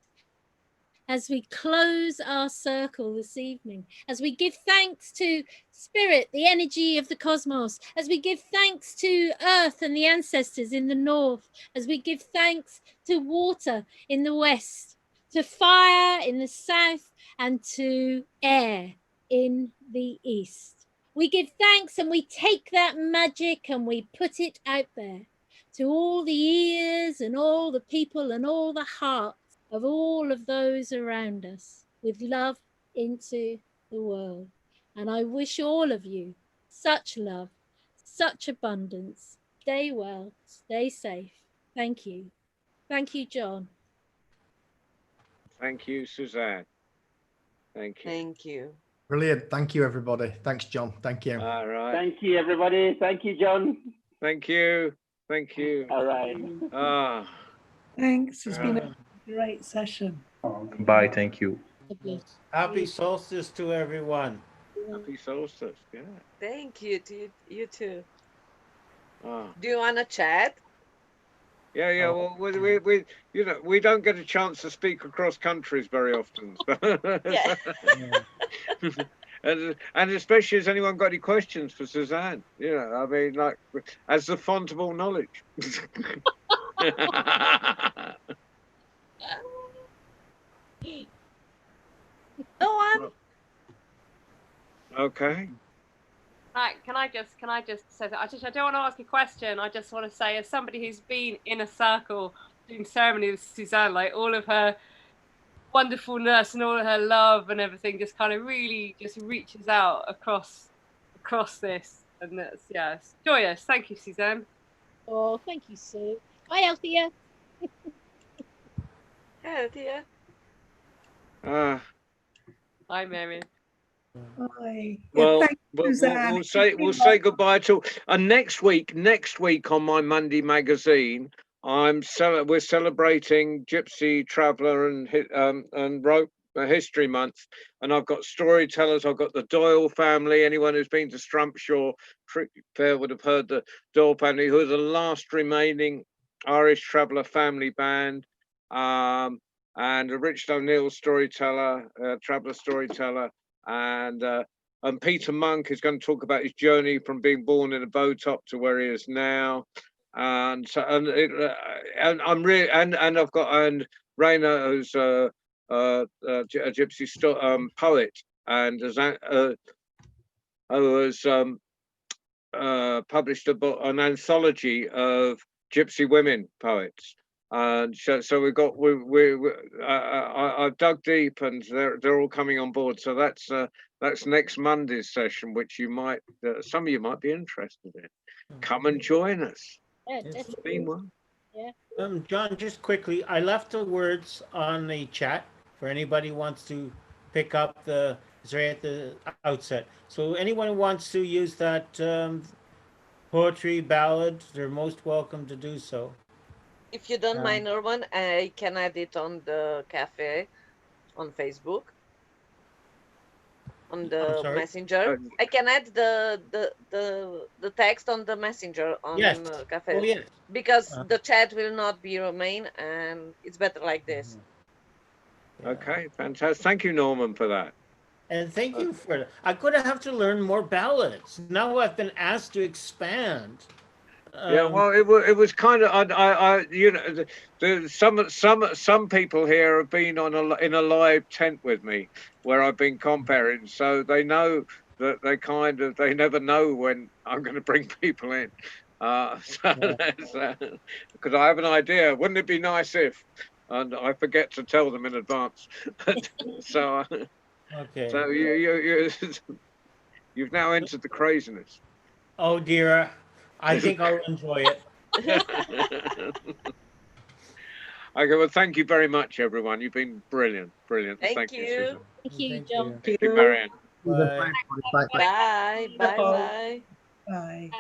as we close our circle this evening, as we give thanks to Spirit, the energy of the cosmos, as we give thanks to Earth and the ancestors in the north, as we give thanks to water in the west, to fire in the south, and to air in the east. We give thanks and we take that magic and we put it out there to all the ears and all the people and all the hearts of all of those around us, with love into the world. And I wish all of you such love, such abundance. Stay well, stay safe. Thank you. Thank you, John. Thank you, Suzanne. Thank you. Thank you. Brilliant. Thank you, everybody. Thanks, John. Thank you. All right. Thank you, everybody. Thank you, John. Thank you. Thank you. All right. Ah. Thanks. It's been a great session. Bye. Thank you. Happy solstice to everyone. Happy solstice. Yeah. Thank you to you too. Ah. Do you want to chat? Yeah, yeah. Oh. Well, we, you know, we don't get a chance to speak across countries very often. Yeah. and especially, has anyone got any questions for Suzanne? You know, I mean, like, as the font of all knowledge. Go on. Okay. Right, can I just say that I don't want to ask a question. I just want to say, as somebody who's been in a circle doing ceremony with Suzanne, like all of her wonderfulness and all of her love and everything just kind of really just reaches out across this, and that's it's joyous. Thank you, Suzanne. Oh, thank you, Sue. Bye, Althea. Yeah, dear. Hi, Mary. Bye. Well, thank you, we'll Suzanne. say goodbye to. And next week on my Monday magazine, we're celebrating Gypsy Traveller and Rope History Month, and I've got storytellers. I've got the Doyle family. Anyone who's been to Strumpshaw Fair would have heard the Doyle family, who are the last remaining Irish traveller family band, and a Richard O'Neill storyteller, traveller storyteller. And Peter Monk is going to talk about his journey from being born in a bow top to where he is now. And so, and I'm really, and I've got, and Raina, who's a gypsy poet, and who has published an anthology of gypsy women poets. And so we've got I've dug deep, and they're all coming on board. So that's next Monday's session, which you might some of you might be interested in. Come and join us. Yeah, Yes. definitely. Been one. Yeah. John, just quickly, I left the words on the chat for anybody who wants to pick up the. It's right at the outset. So anyone who wants to use that poetry ballad, they're most welcome to do so. If you don't mind, Urban, I can add it on the cafe on Facebook. On the messenger. I can add the text on the messenger on cafe. Oh, yes. Because the chat will not be remain, and it's better like this. Okay, fantastic. Thank you, Norman, for that. And thank you for it. I'm going to have to learn more ballads. Now I've been asked to expand. Yeah, well, it was kind of I you know, some people here have been in a live tent with me where I've been comparing, so they know that they never know when I'm going to bring people in. Because I have an idea. Wouldn't it be nice if? And I forget to tell them in advance. So okay. So you've now entered the craziness. Oh dear. I think I'll enjoy it. Okay, well, thank you very much, everyone. You've been brilliant. Thank you. Susan. Thank you, John. Thank you, Marianne. Bye. Bye. Bye. Bye. Bye.